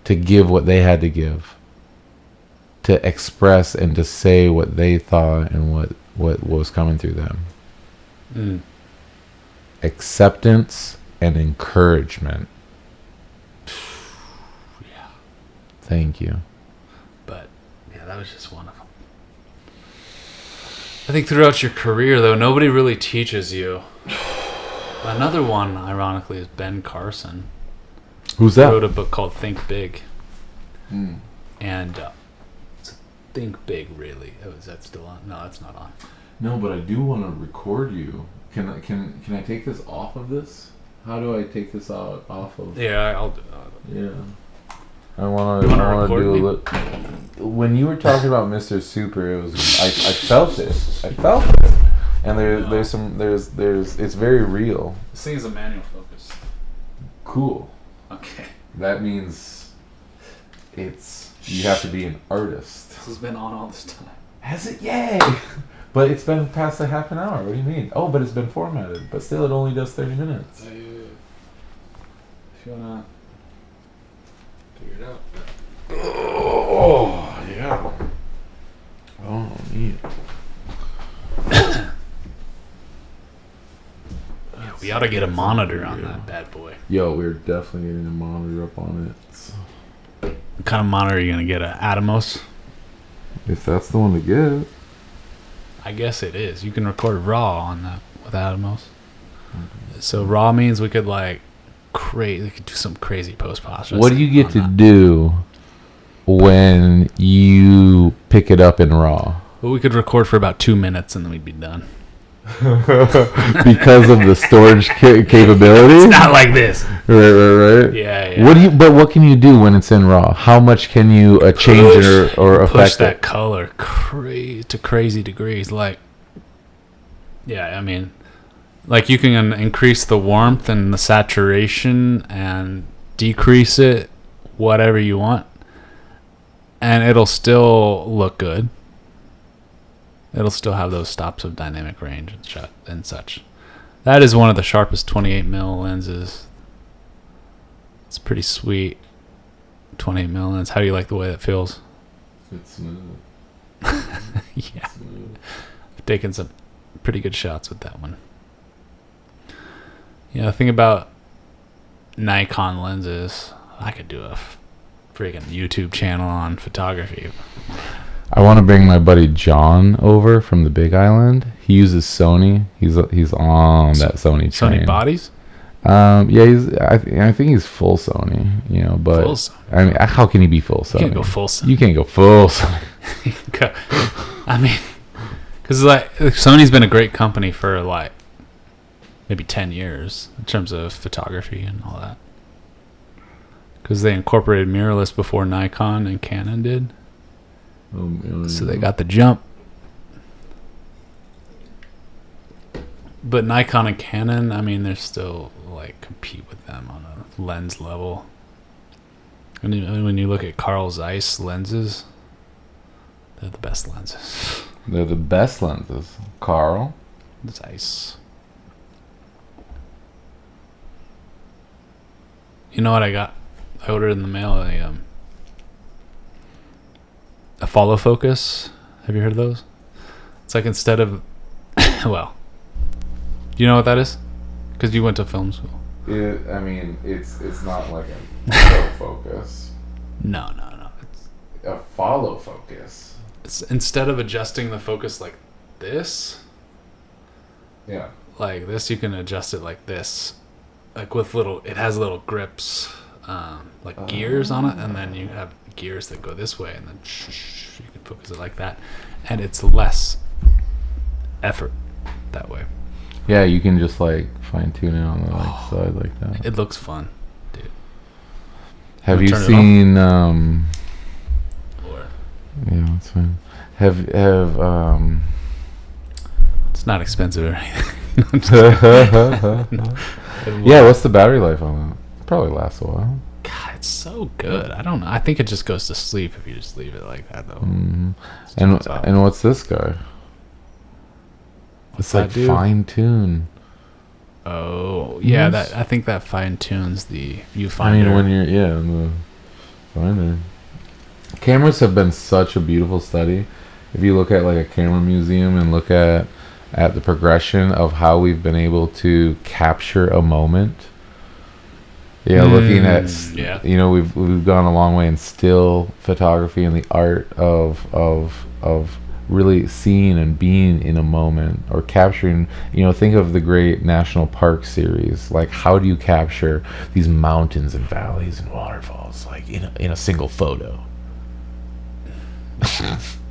to give what they had to give, to express and to say what they thought and what was coming through them. Acceptance and encouragement. Yeah. Thank you. But that was just one of them. I think throughout your career, though, nobody really teaches you. Another one, ironically, is Ben Carson. Who's that? He wrote a book called Think Big. And think big, really. Oh, is that still on? No, that's not on. No, but I do want to record you. Can I take this off of this? How do I take this out off of? Yeah, I'll do Yeah. I want to record do a me? little. When you were talking about Mr. Super, it was I felt it. I felt it. And there's it's very real. This thing is a manual focus. Cool. Okay. That means you have to be an artist. This has been on all this time. Has it? Yay! But it's been past a half an hour. What do you mean? Oh, but it's been formatted. But still, it only does 30 minutes. If you wanna figure it out. Oh, yeah. Oh, neat. Yeah, we ought to get a monitor on that bad boy. Yo, we're definitely getting a monitor up on it. What kind of monitor are you gonna get? A Atomos? If that's the one to get. I guess it is. You can record raw on that with Atomos. So raw means we could we could do some crazy post processing. What do you get to do when you pick it up in RAW? Well, we could record for about 2 minutes and then we'd be done. Because of the storage capability? It's not like this. Right. Yeah. What can you do when it's in RAW? How much can you change or affect push that it? color to crazy degrees? I mean, you can increase the warmth and the saturation and decrease it, whatever you want, and it'll still look good. It'll still have those stops of dynamic range and such. That is one of the sharpest 28mm lenses. It's pretty sweet. 28mm lens. How do you like the way that feels? It's smooth. Yeah. I've taken some pretty good shots with that one. Yeah, the thing about Nikon lenses, I could do a freaking YouTube channel on photography. I want to bring my buddy John over from the Big Island. He uses Sony. He's on that Sony train. Sony bodies? Yeah, I think he's full Sony, but Full Sony. I mean, how can he be full Sony? You can't go full Sony. You can't go full Sony. I mean, because Sony's been a great company for maybe 10 years in terms of photography and all that. Because they incorporated mirrorless before Nikon and Canon did. So they got the jump. But Nikon and Canon, I mean, they're still compete with them on a lens level. And when you look at Carl Zeiss lenses, they're the best lenses. They're the best lenses. Carl Zeiss. You know what I got? I ordered in the mail a follow focus. Have you heard of those? It's instead of well, do you know what that is? Because you went to film school. I mean, it's not like a focus. No. It's A follow focus. instead of adjusting the focus like this, Yeah. like this, you can adjust it like this, with it has little grips, gears on it, and then you have gears that go this way, and then you can focus it like that, and it's less effort that way. Yeah, you can just fine tune it on the side like that. It looks fun, dude. Have Wanna you turn it seen? Or Yeah, that's fine. Have it's not expensive or anything. Yeah, what's the battery life on that? Probably lasts a while. God, it's so good. I don't know. I think it just goes to sleep if you just leave it like that, though. Mm-hmm. Turns off. And what's this guy? What's It's that do? fine tune. Oh, yeah. Yes. I think that fine tunes the viewfinder. I mean, when you're in the finder. Cameras have been such a beautiful study. If you look at a camera museum and look at the progression of how we've been able to capture a moment. Yeah, looking at we've gone a long way in still photography and the art of really seeing and being in a moment or capturing. Think of the great National Park series. How do you capture these mountains and valleys and waterfalls in a single photo?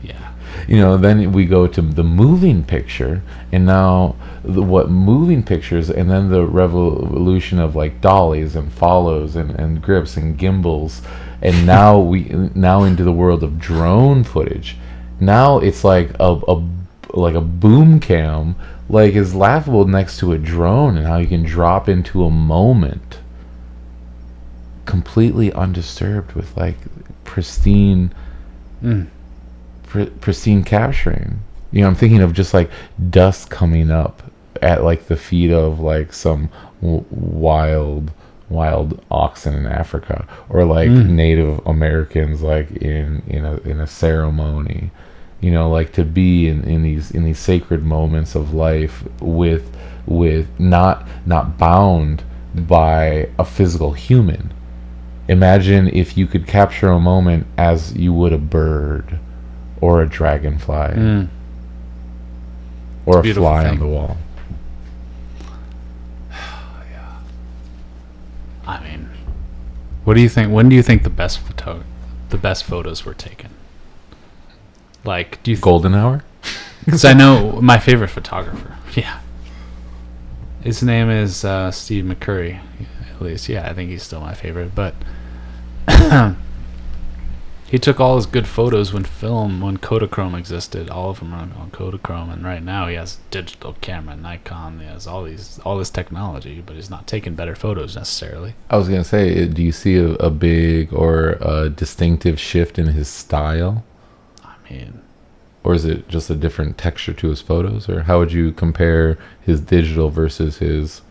Yeah. Then we go to the moving picture, and now what moving pictures, and then the revolution of like dollies and follows and grips and gimbals, and now into the world of drone footage. Now it's like a boom cam, like, is laughable next to a drone, and how you can drop into a moment completely undisturbed with like pristine capturing. I'm thinking of just like dust coming up at like the feet of like some wild oxen in Africa, or like Native Americans like in a ceremony. Like to be in these sacred moments of life with not bound by a physical human. Imagine if you could capture a moment as you would a bird or a dragonfly or a fly on the wall. Yeah. I mean, what do you think? When do you think the best photos were taken? Like, do you Golden hour? Because I know my favorite photographer. Yeah. His name is Steve McCurry. At least, yeah, I think he's still my favorite. But he took all his good photos when Kodachrome existed. All of them are on Kodachrome, and right now he has a digital camera, Nikon. He has all this technology, but he's not taking better photos necessarily. I was gonna say, do you see a big or a distinctive shift in his style? I mean, or is it just a different texture to his photos? Or how would you compare his digital versus his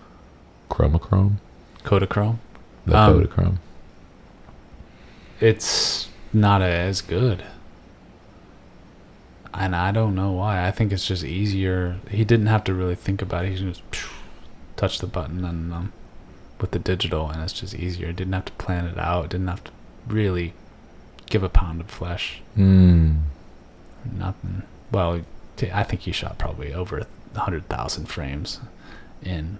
Kodachrome? Kodachrome? The Kodachrome. It's not as good. And I don't know why. I think it's just easier. He didn't have to really think about it. He just touch the button and with the digital, and it's just easier. He didn't have to plan it out. Didn't have to really give a pound of flesh. Nothing. Well, I think he shot probably over 100,000 frames in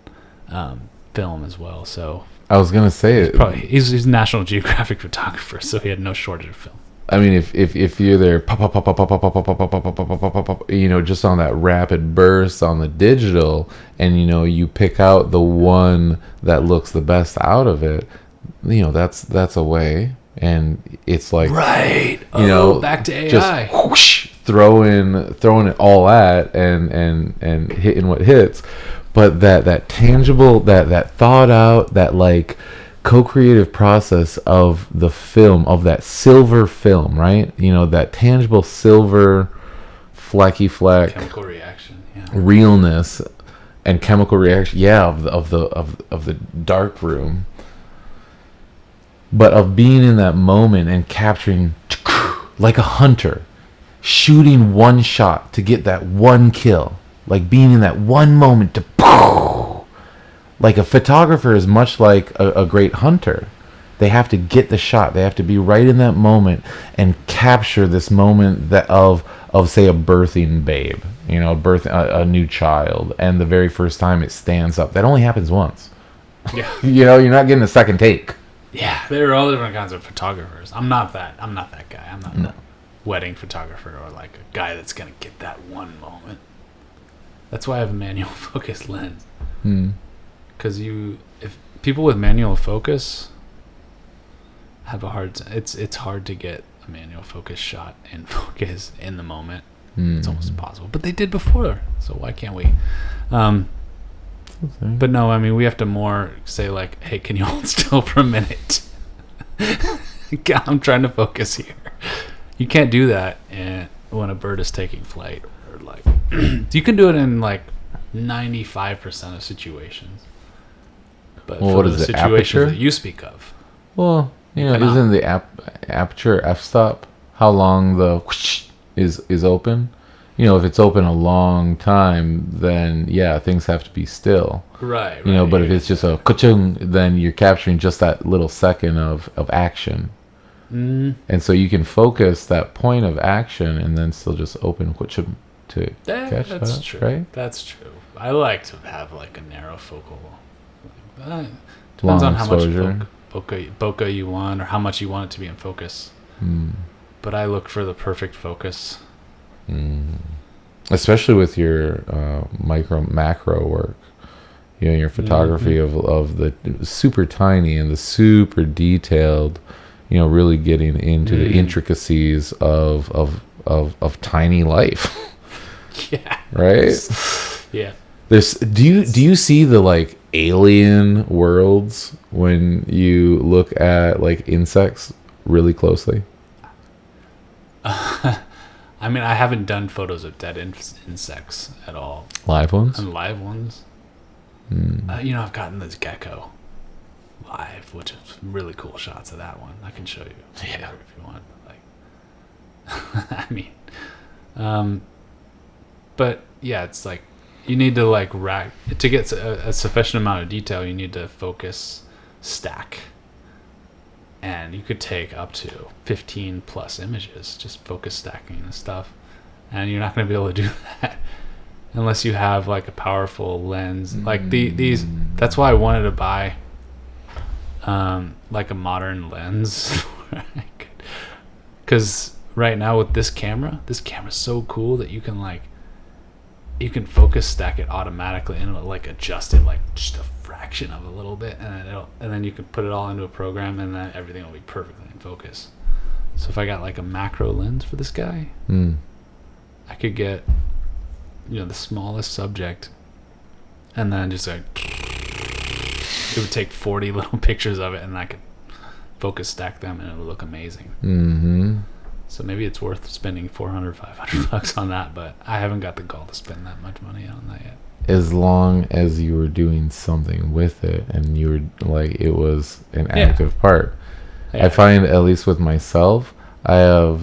film as well. So I was gonna say he's a National Geographic photographer, so he had no shortage of film. I mean, if you're there, pop, just on that rapid burst on the digital, and you pick out the one that looks the best out of it, that's a way. And it's like, right, back to AI, just whoosh, throwing it all at and hitting what hits. But that tangible, that thought out, that like co-creative process of the film, of that silver film, right? That tangible silver fleck chemical reaction, realness and chemical reaction, of the dark room. But of being in that moment and capturing, like a hunter, shooting one shot to get that one kill, like being in that one moment to, like a photographer is much like a great hunter. They have to get the shot. They have to be right in that moment and capture this moment of say a birthing babe, a new child, and the very first time it stands up. That only happens once. Yeah. You're not getting a second take. Yeah, there are all different kinds of photographers. I'm not that guy. I'm not a wedding photographer or like a guy that's gonna get that one moment. That's why I have a manual focus lens. Because if people with manual focus have a hard, it's hard to get a manual focus shot and focus in the moment. It's almost impossible. But they did before, so why can't we? But no, I mean, we have to more say like, hey, can you hold still for a minute? I'm trying to focus here. You can't do that when a bird is taking flight, or like you can do it in like 95% of situations. But for the situations that you speak of, well, isn't the aperture f-stop how long the whoosh is open? If it's open a long time, then things have to be still. Right. But if it's just a ka-chung, then you're capturing just that little second of action. And so you can focus that point of action and then still just open ka-chung to catch that. That's true. Right? That's true. I like to have like a narrow focal. Depends Long on how exposure. much bokeh you want, or how much you want it to be in focus. but I look for the perfect focus. Especially with your macro work, your photography of the super tiny and the super detailed, really getting into the intricacies of tiny life. Yeah. Right. Yeah. Do you see the like alien worlds when you look at like insects really closely? I mean, I haven't done photos of dead insects at all. Live ones? And live ones. I've gotten this gecko live, which is really cool shots of that one. I can show you later if you want. I mean, but yeah, it's like you need to like to get a sufficient amount of detail. You need to focus stack. And you could take up to 15 plus images, just focus stacking and stuff. And you're not going to be able to do that unless you have like a powerful lens. Like these, that's why I wanted to buy like a modern lens. Because right now with this camera's so cool that you can focus stack it automatically and it'll like adjust it like just a fraction of a little bit, and then you can put it all into a program and then everything will be perfectly in focus. So if I got like a macro lens for this guy, I could get the smallest subject and then just like it would take 40 little pictures of it and I could focus stack them and it would look amazing. So maybe it's worth spending $400-$500 on that, but I haven't got the gall to spend that much money on that yet. As long as you were doing something with it and you were like it was an active part. I find, at least with myself, I'm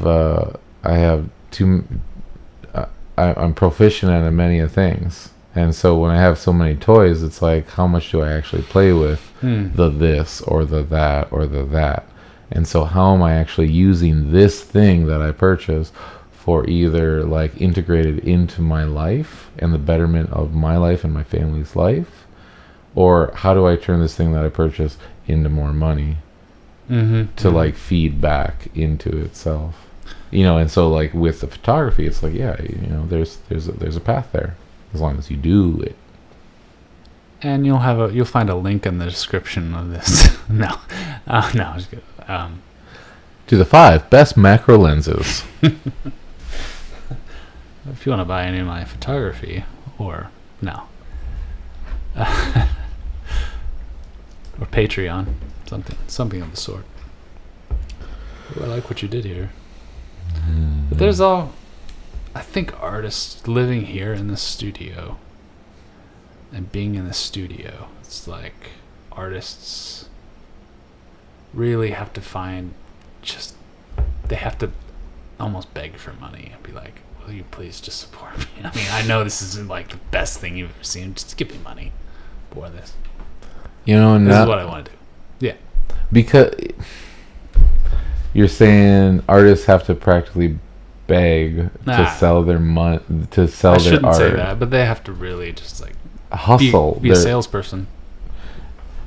proficient at many of things, and so when I have so many toys, it's like, how much do I actually play with the this or the that or the that? And so how am I actually using this thing that I purchased for either like integrated into my life and the betterment of my life and my family's life, or how do I turn this thing that I purchased into more money to like feed back into itself? And so like with the photography, it's like, there's a path there as long as you do it. And you'll find a link in the description of this. No, just kidding. To the 5 best macro lenses. If you want to buy any of my photography, or Patreon, something of the sort. Ooh, I like what you did here. But I think artists living here in the studio and being in the studio, it's like artists really have to they have to almost beg for money and be like, will you please just support me? I mean, I know this isn't like the best thing you've ever seen, just give me money for this. This is what I want to do. Yeah. Because you're saying artists have to practically beg to sell their their art. I shouldn't say that, but they have to really just like hustle. Be a salesperson.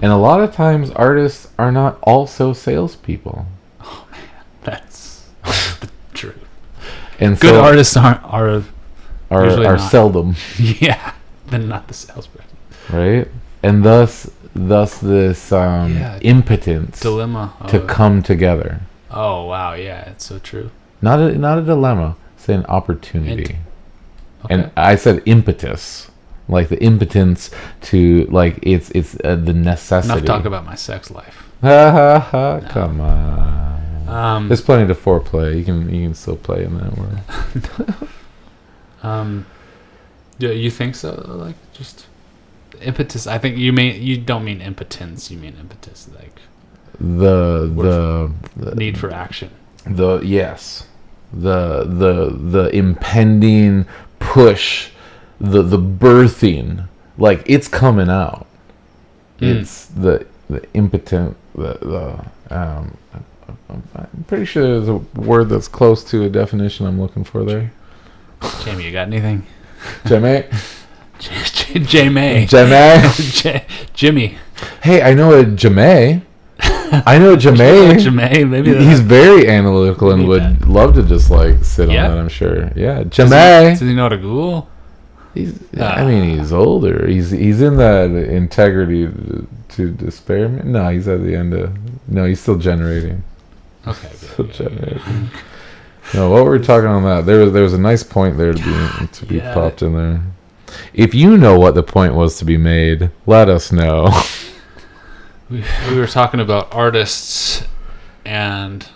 And a lot of times artists are not also salespeople. Oh man, that's the truth. And good so artists are seldom. Yeah, they're not the salesperson. Right? And thus this impotence dilemma to come together. Oh wow, yeah, it's so true. Not a dilemma, it's an opportunity. Okay. And I said impetus. Like the impotence to like it's the necessity. Enough talk about my sex life. No. Come on. There's plenty to foreplay. You can still play in that world. Yeah, you think so? Like just impetus. I think you don't mean impotence. You mean impetus, like the need for action. The impending push. The birthing, like it's coming out. It's the impotent. I'm pretty sure there's a word that's close to a definition I'm looking for there. Jamie, you got anything? Jamie. Jamie. Jimmy. Jimmy. Hey, I know a Jamie. I know Jamae. Jamae, maybe He's very analytical and Maybe would that. love to just like sit Yeah? on that. I'm sure. Yeah, Does Jamae. he know how to Google? I mean, he's older. He's in that integrity to despair. No, he's at the end of. No, he's still generating. Okay. Still generating. No, what were we talking on that? There was a nice point there to be Yeah. popped in there. If you know what the point was to be made, let us know. We were talking about artists and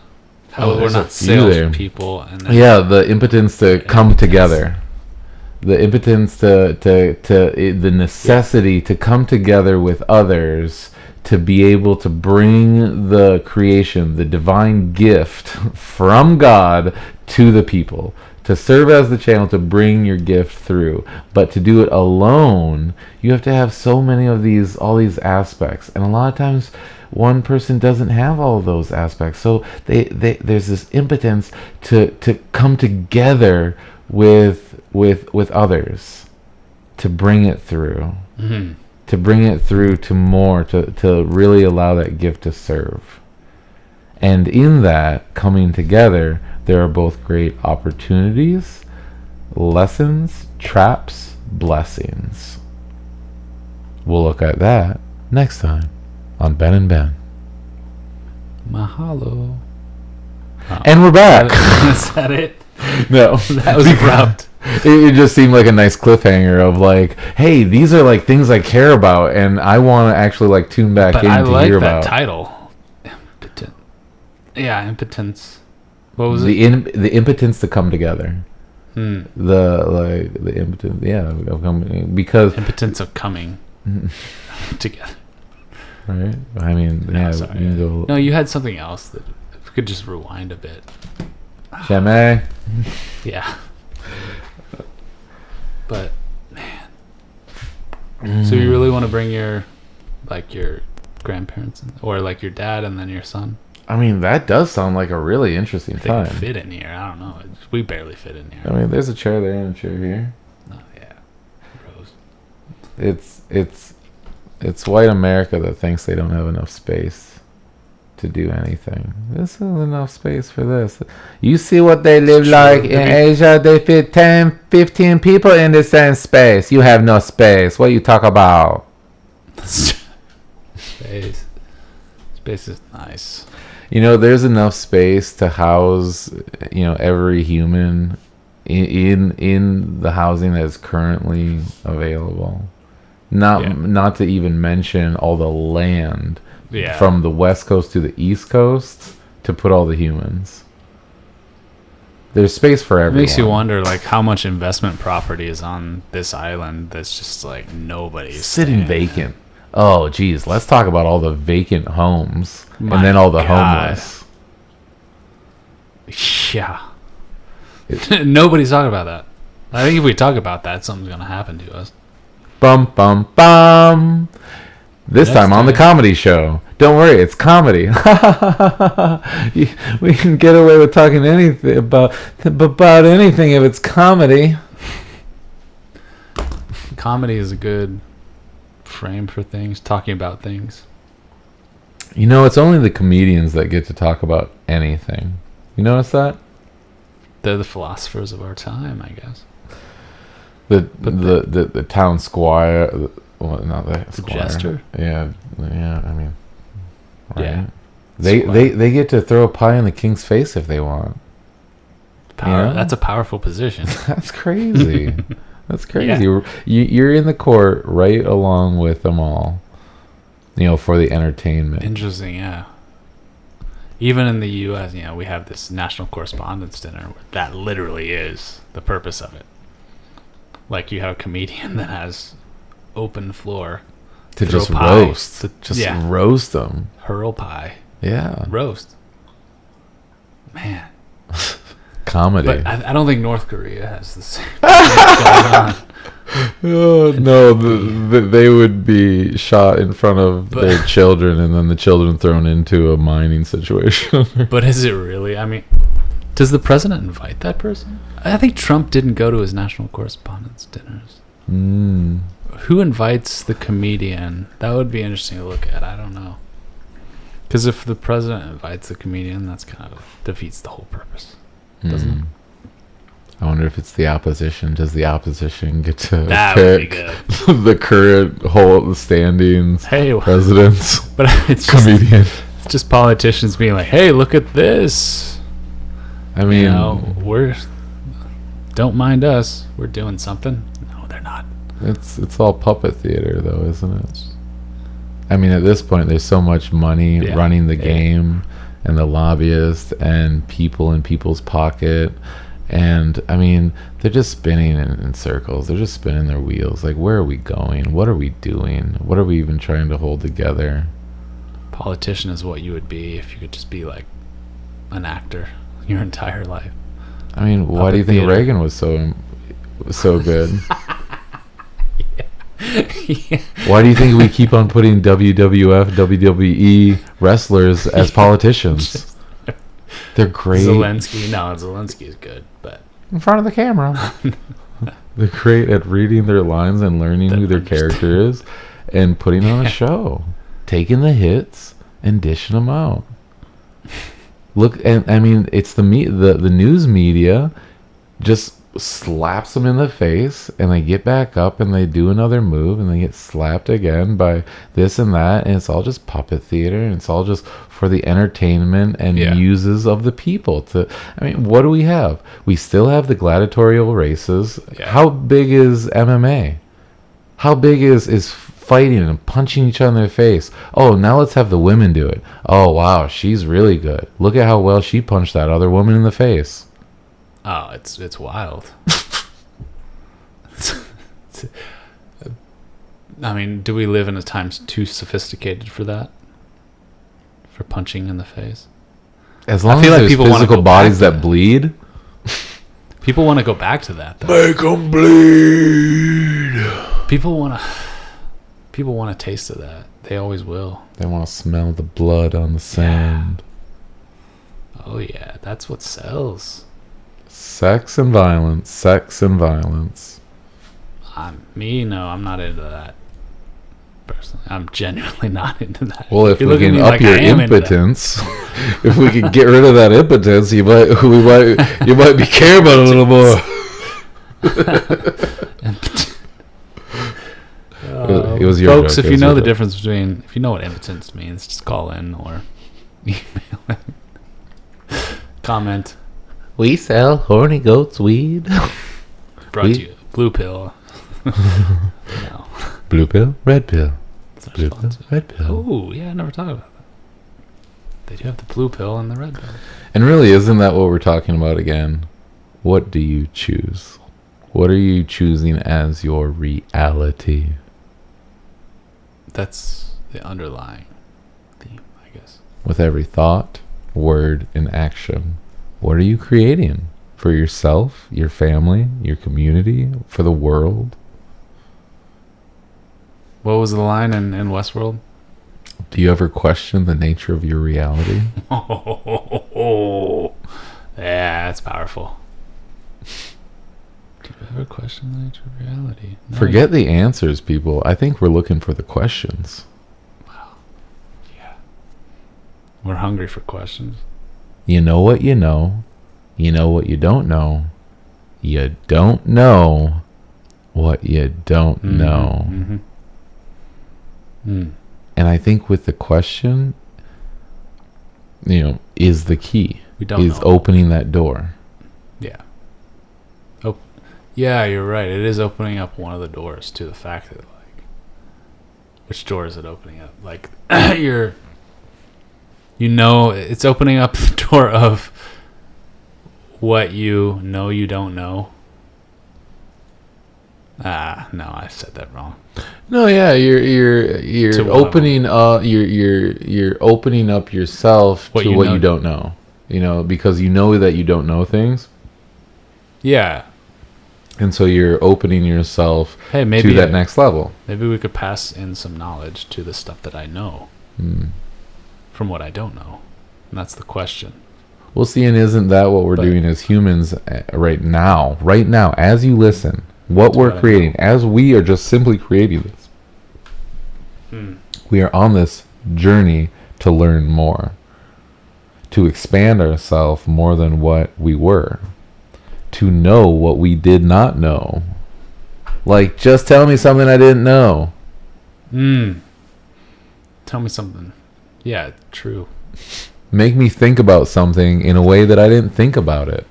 how we're there's a not few there. salespeople. And then Yeah, the impotence to come together. The impotence to the necessity to come together with others to be able to bring the creation, the divine gift from God to the people, to serve as the channel to bring your gift through. But to do it alone, you have to have so many of all these aspects, and a lot of times one person doesn't have all of those aspects. So there's this impotence to come together with others to bring it through. Mhm. To bring it through to more, to really allow that gift to serve. And in that coming together, there are both great opportunities, lessons, traps, blessings. We'll look at that next time on Ben and Ben. Mahalo. And we're back. Is that it? No, That was abrupt. it just seemed like a nice cliffhanger of like, hey, these are like things I care about, and I want to actually like tune back But in I to like hear that about title. Impotent. Yeah, impotence. What was it? the impotence to come together. Hmm. The impotence, yeah, because Impotence of coming together. right. I mean, No, yeah, sorry. we can go. No, you had something else that if we could just rewind a bit. Jamais. Yeah. But man. So you really want to bring your grandparents in, or like your dad and then your son? I mean, that does sound like a really interesting They can time. fit in here. I don't know. We barely fit in here. I mean, there's a chair there and a chair here. Oh yeah. Rose. It's white America that thinks they don't have enough space to do anything. This is enough space for this. You see what they live True. like in Asia? They fit 10, 15 people in the same space. You have no space. What you talk about? Space. Space is nice. You know, there's enough space to house, every human in the housing that is currently available. Not to even mention all the land from the west coast to the east coast to put all the humans. There's space for everyone. It makes you wonder, like, how much investment property is on this island that's just like nobody's sitting staying. vacant. Oh, geez, let's talk about all the vacant homes My and then all the God. homeless. Yeah. Nobody's talking about that. I think if we talk about that, something's gonna happen to us. Bum bum bum. This Next time on the time. comedy show. Don't worry, it's comedy. We can get away with talking anything about anything if it's comedy. Comedy is a good frame for things, talking about things. You know, it's only the comedians that get to talk about anything. You notice that? They're the philosophers of our time, I guess. The town squire, well, not the squire. jester? Yeah. I mean, right? Yeah. They get to throw a pie in the king's face if they want. Power. Yeah. That's a powerful position. That's crazy. That's crazy. Yeah. You're in the court right along with them all. For the entertainment. Interesting, yeah. Even in the U.S., we have this National Correspondence Dinner where that literally is the purpose of it. Like, you have a comedian that has open floor To throw just pie. roast. Just Yeah. roast them. hurl pie, Yeah. roast. Man, Comedy. but I don't think North Korea has the same thing going on. Oh, no, they would be shot in front of their children and then the children thrown into a mining situation. But is it really? I mean, does the president invite that person? I think Trump didn't go to his National Correspondence Dinners. Who invites the comedian? That would be interesting to look at. I don't know. Because if the president invites the comedian, that's kind of defeats the whole purpose, doesn't it? I wonder if it's the opposition. Does the opposition get to That would be pick good. the current whole standings Hey, presidents but it's just, comedian? it's just politicians being like, "Hey, look at this. I mean, You know, don't mind us. We're doing something." No, they're not. it's all puppet theater, though, isn't it? I mean, at this point, there's so much money Yeah. running the Yeah. game, and the lobbyists, and people in people's pocket, and I mean, they're just spinning in circles. They're just spinning their wheels. Like, where are we going? What are we doing? What are we even trying to hold together? Politician is what you would be if you could just be like an actor your entire life. I mean, why do you Puppet think theater. Reagan was so good? Why do you think we keep on putting WWF, WWE wrestlers as politicians? They're great Zelensky is good, but in front of the camera. They're great at reading their lines and learning who their character is and putting on a show, taking the hits and dishing them out. Look, and I mean, it's the news media just slaps them in the face, and they get back up and they do another move, and they get slapped again by this and that, and it's all just puppet theater, and it's all just for the entertainment and muses of the people. I mean, what do we have? We still have the gladiatorial races. Yeah. How big is MMA? How big is fighting and punching each other in the face? Oh, now let's have the women do it. Oh, wow, she's really good. Look at how well she punched that other woman in the face. oh, it's wild. I mean, do we live in a time too sophisticated for that? For punching in the face? As long feel as like there's people wanna physical go back bodies to that that. bleed. People want to go back to that, though. Make 'em bleed. People want to taste of that. They always will. They want to smell the blood on the sand. Oh yeah, that's what sells. Sex and violence. Sex and violence. No, I'm not into that. Personally, I'm genuinely not into that. Well, if You we look at can me up like your I am into that. impotence, if we can get rid of that impotence, you might be care about it a little more. It was your Folks, joke. if It you was know your the joke. difference between, if you know what impotence means, just call in or email in. Comment. We sell horny goats weed. Brought to you. Blue pill. No. Blue pill, red pill. It's not Blue pill, sponsored. red pill. Oh, yeah, I never thought about that. They do have the blue pill and the red pill. And really, isn't that what we're talking about again? What do you choose? What are you choosing as your reality? That's the underlying theme, I guess. With every thought, word, and action, what are you creating for yourself, your family, your community, for the world? What was the line in Westworld? Do you ever question the nature of your reality? Oh, yeah, that's powerful. Do you ever question the nature of reality? No. Forget the answers, people. I think we're looking for the questions. Yeah. We're hungry for questions. You know what you know. You know what you don't know. You don't know what you don't know. Mm-hmm. Mm. And I think with the question, is the key. We don't is know. opening that door. Yeah. Oh, yeah, you're right. It is opening up one of the doors to the fact that, like, which door is it opening up? Like, it's opening up the door of what you know you don't know. No, I said that wrong. No, yeah, you're To what opening you're opening up yourself What to you what know. you don't know. Because you know that you don't know things, Yeah. and so you're opening yourself Hey, maybe to that next level. Maybe we could pass in some knowledge to the stuff that I know from what I don't know. And that's the question. Well, see, and isn't that what we're But- doing as humans right now? Right now, as you listen, what That's we're what I creating, know. as we are just simply creating this, we are on this journey to learn more, to expand ourselves more than what we were, to know what we did not know. Like, just tell me something I didn't know. Tell me something. Yeah, true. Make me think about something in a way that I didn't think about it.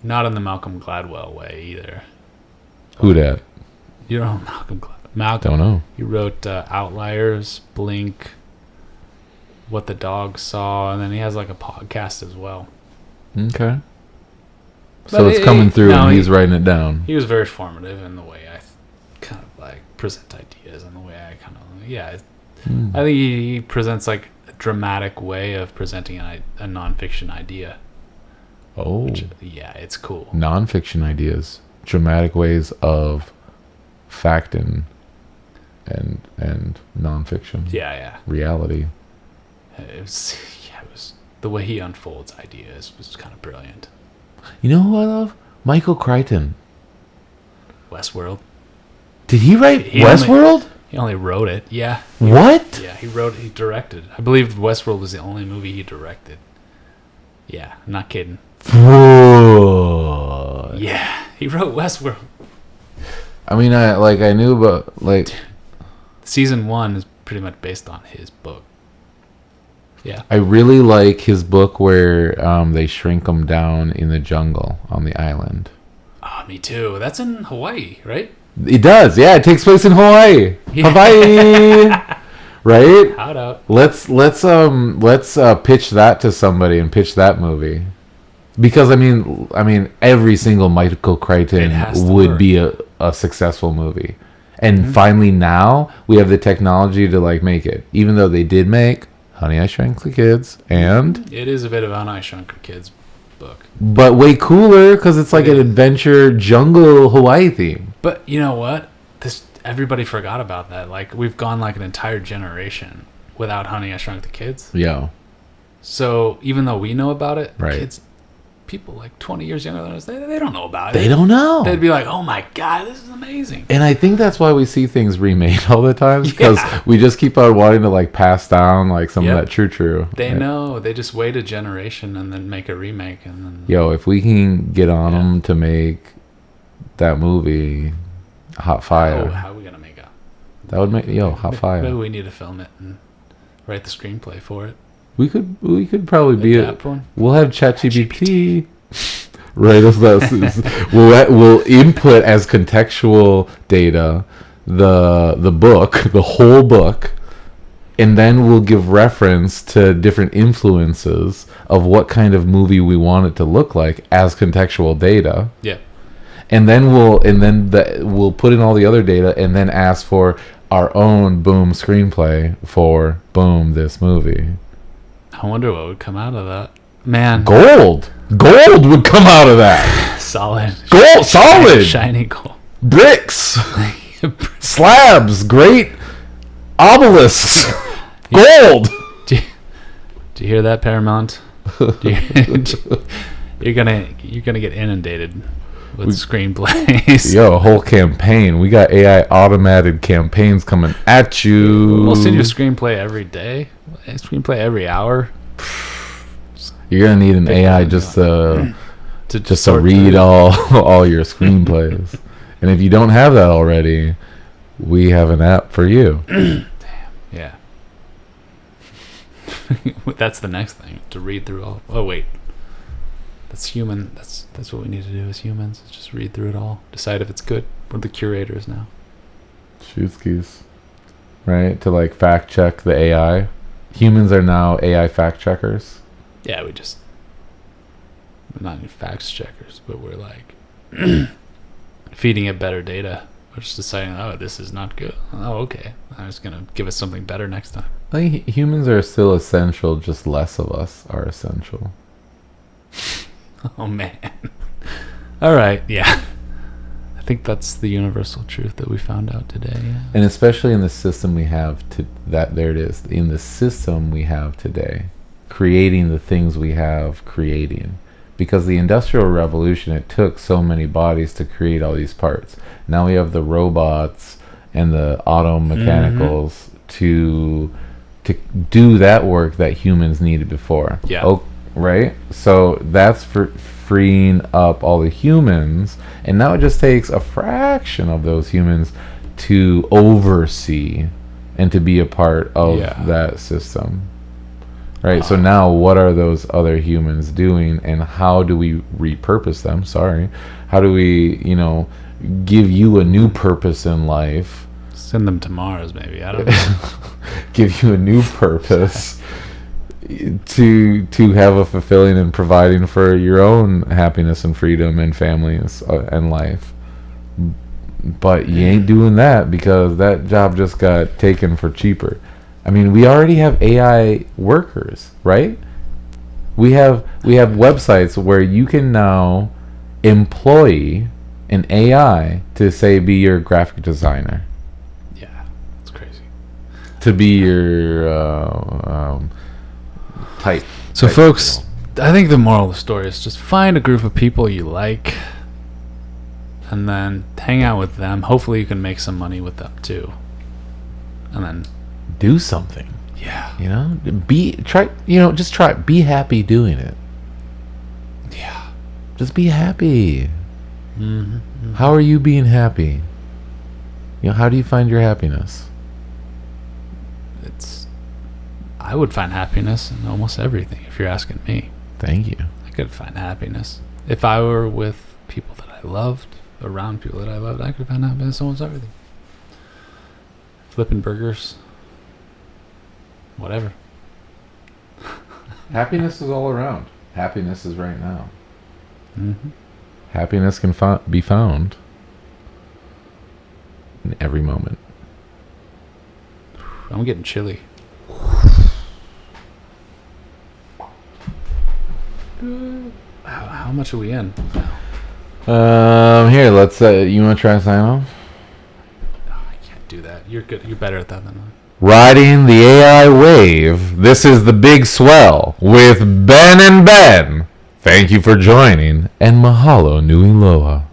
Not in the Malcolm Gladwell way either. Who dat? You don't know Malcolm Gladwell. Malcolm. Don't know. He wrote Outliers, Blink, What the Dog Saw, and then he has like a podcast as well. Okay. But So it's coming through no, and he's writing it down. He was very formative in the way I kind of like present ideas and the way I kind of, yeah. I think he presents like a dramatic way of presenting a nonfiction idea. Oh. Which, yeah, it's cool. Nonfiction ideas. Dramatic ways of fact and nonfiction. Yeah. Reality. It was the way he unfolds ideas was kind of brilliant. You know who I love? Michael Crichton. Westworld. Did he write He Westworld? He only wrote it. Yeah. What? Yeah, he directed. I believe Westworld was the only movie he directed. Yeah, I'm not kidding. What? Yeah, he wrote Westworld. I mean, I knew about, like... Season 1 is pretty much based on his book. Yeah. I really like his book where they shrink him down in the jungle on the island. Ah, me too. That's in Hawaii, right? It does, yeah. It takes place in Hawaii. Yeah. Hawaii, right? Shout out. Let's pitch that to somebody and pitch that movie, because I mean every single Michael Crichton would be a successful movie, and finally now we have the technology to like make it. Even though they did make Honey, I Shrunk the Kids, and It is a bit of an I Shrunk the Kids book. but way cooler because it's like an adventure jungle Hawaii theme. But you know what? Everybody forgot about that. Like, we've gone like an entire generation without Honey, I Shrunk the Kids. Yeah. So even though we know about it, Right. kids, people like 20 years younger than us, they don't know about it. They don't know. They'd be like, oh my God, this is amazing. And I think that's why we see things remade all the time, because Yeah. we just keep on wanting to like pass down like some Yep. of that true. They Yeah. know. They just wait a generation and then make a remake. And then Yo, if we can get on Yeah. them to make that movie, hot fire. how are we going to make it? That would make hot Maybe fire. we need to film it and write the screenplay for it. We could probably be it. Adapt one. We'll have ChatGPT. Right, if we'll input as contextual data the book, the whole book, and then we'll give reference to different influences of what kind of movie we want it to look like as contextual data. Yeah. And then we'll put in all the other data and then ask for our own boom screenplay for boom this movie. I wonder what would come out of that. Man. Gold would come out of that. Solid. Gold, solid. Shiny gold. Bricks, slabs, great obelisks, gold. Do you hear that, Paramount? You're gonna get inundated with screenplays. Yo, a whole campaign. We got AI automated campaigns coming at you. We'll send you a screenplay every day, a screenplay every hour. You're gonna need an AI just to read all your screenplays. And if you don't have that already, we have an app for you. Damn. Yeah. That's the next thing, to read through all. Oh wait, that's human. That's what we need to do as humans. Is just read through it all, decide if it's good. We're the curators now. Shootskis. Right? To like fact check the AI. Humans are now AI fact checkers. Yeah, we're not even facts checkers, but we're like feeding it better data. We're just deciding, oh, this is not good. Oh, okay. I'm just gonna give us something better next time. I think humans are still essential, just less of us are essential. Oh man. All right, yeah. I think that's the universal truth that we found out today. Yeah. And especially in the system we have there it is. In the system we have today, creating the things we have creating. Because the Industrial Revolution, it took so many bodies to create all these parts. Now we have the robots and the auto mechanicals to do that work that humans needed before. Yeah. Oh, right? So that's for freeing up all the humans, and now it just takes a fraction of those humans to oversee and to be a part of that system. Right? So now what are those other humans doing, and how do we repurpose them? How do we, give you a new purpose in life? Send them to Mars, maybe. I don't know. Give you a new purpose to have a fulfilling and providing for your own happiness and freedom and families and life. But you ain't doing that because that job just got taken for cheaper. I mean, we already have AI workers, right? We have websites where you can now employ an AI to say be your graphic designer, Yeah, it's crazy. to be your type. So, type folks, people. I think the moral of the story is just find a group of people you like, and then hang out with them. Hopefully, you can make some money with them too, and then do something. yeah, Just try. Be happy doing it. yeah. Just be happy. How are you being happy? How do you find your happiness? I would find happiness in almost everything. If you're asking me, Thank you. I could find happiness if I were with people that I loved, around people that I loved. I could find happiness in almost everything. Flipping burgers, whatever. Happiness is all around. Happiness is right now. Mm-hmm. Happiness can be found in every moment. I'm getting chilly. How much are we in? Here, let's. You want to try and sign off? Oh, I can't do that. You're good. You're better at that than I. Riding the AI wave. This is the Big Swell with Ben and Ben. Thank you for joining, and mahalo nui loa.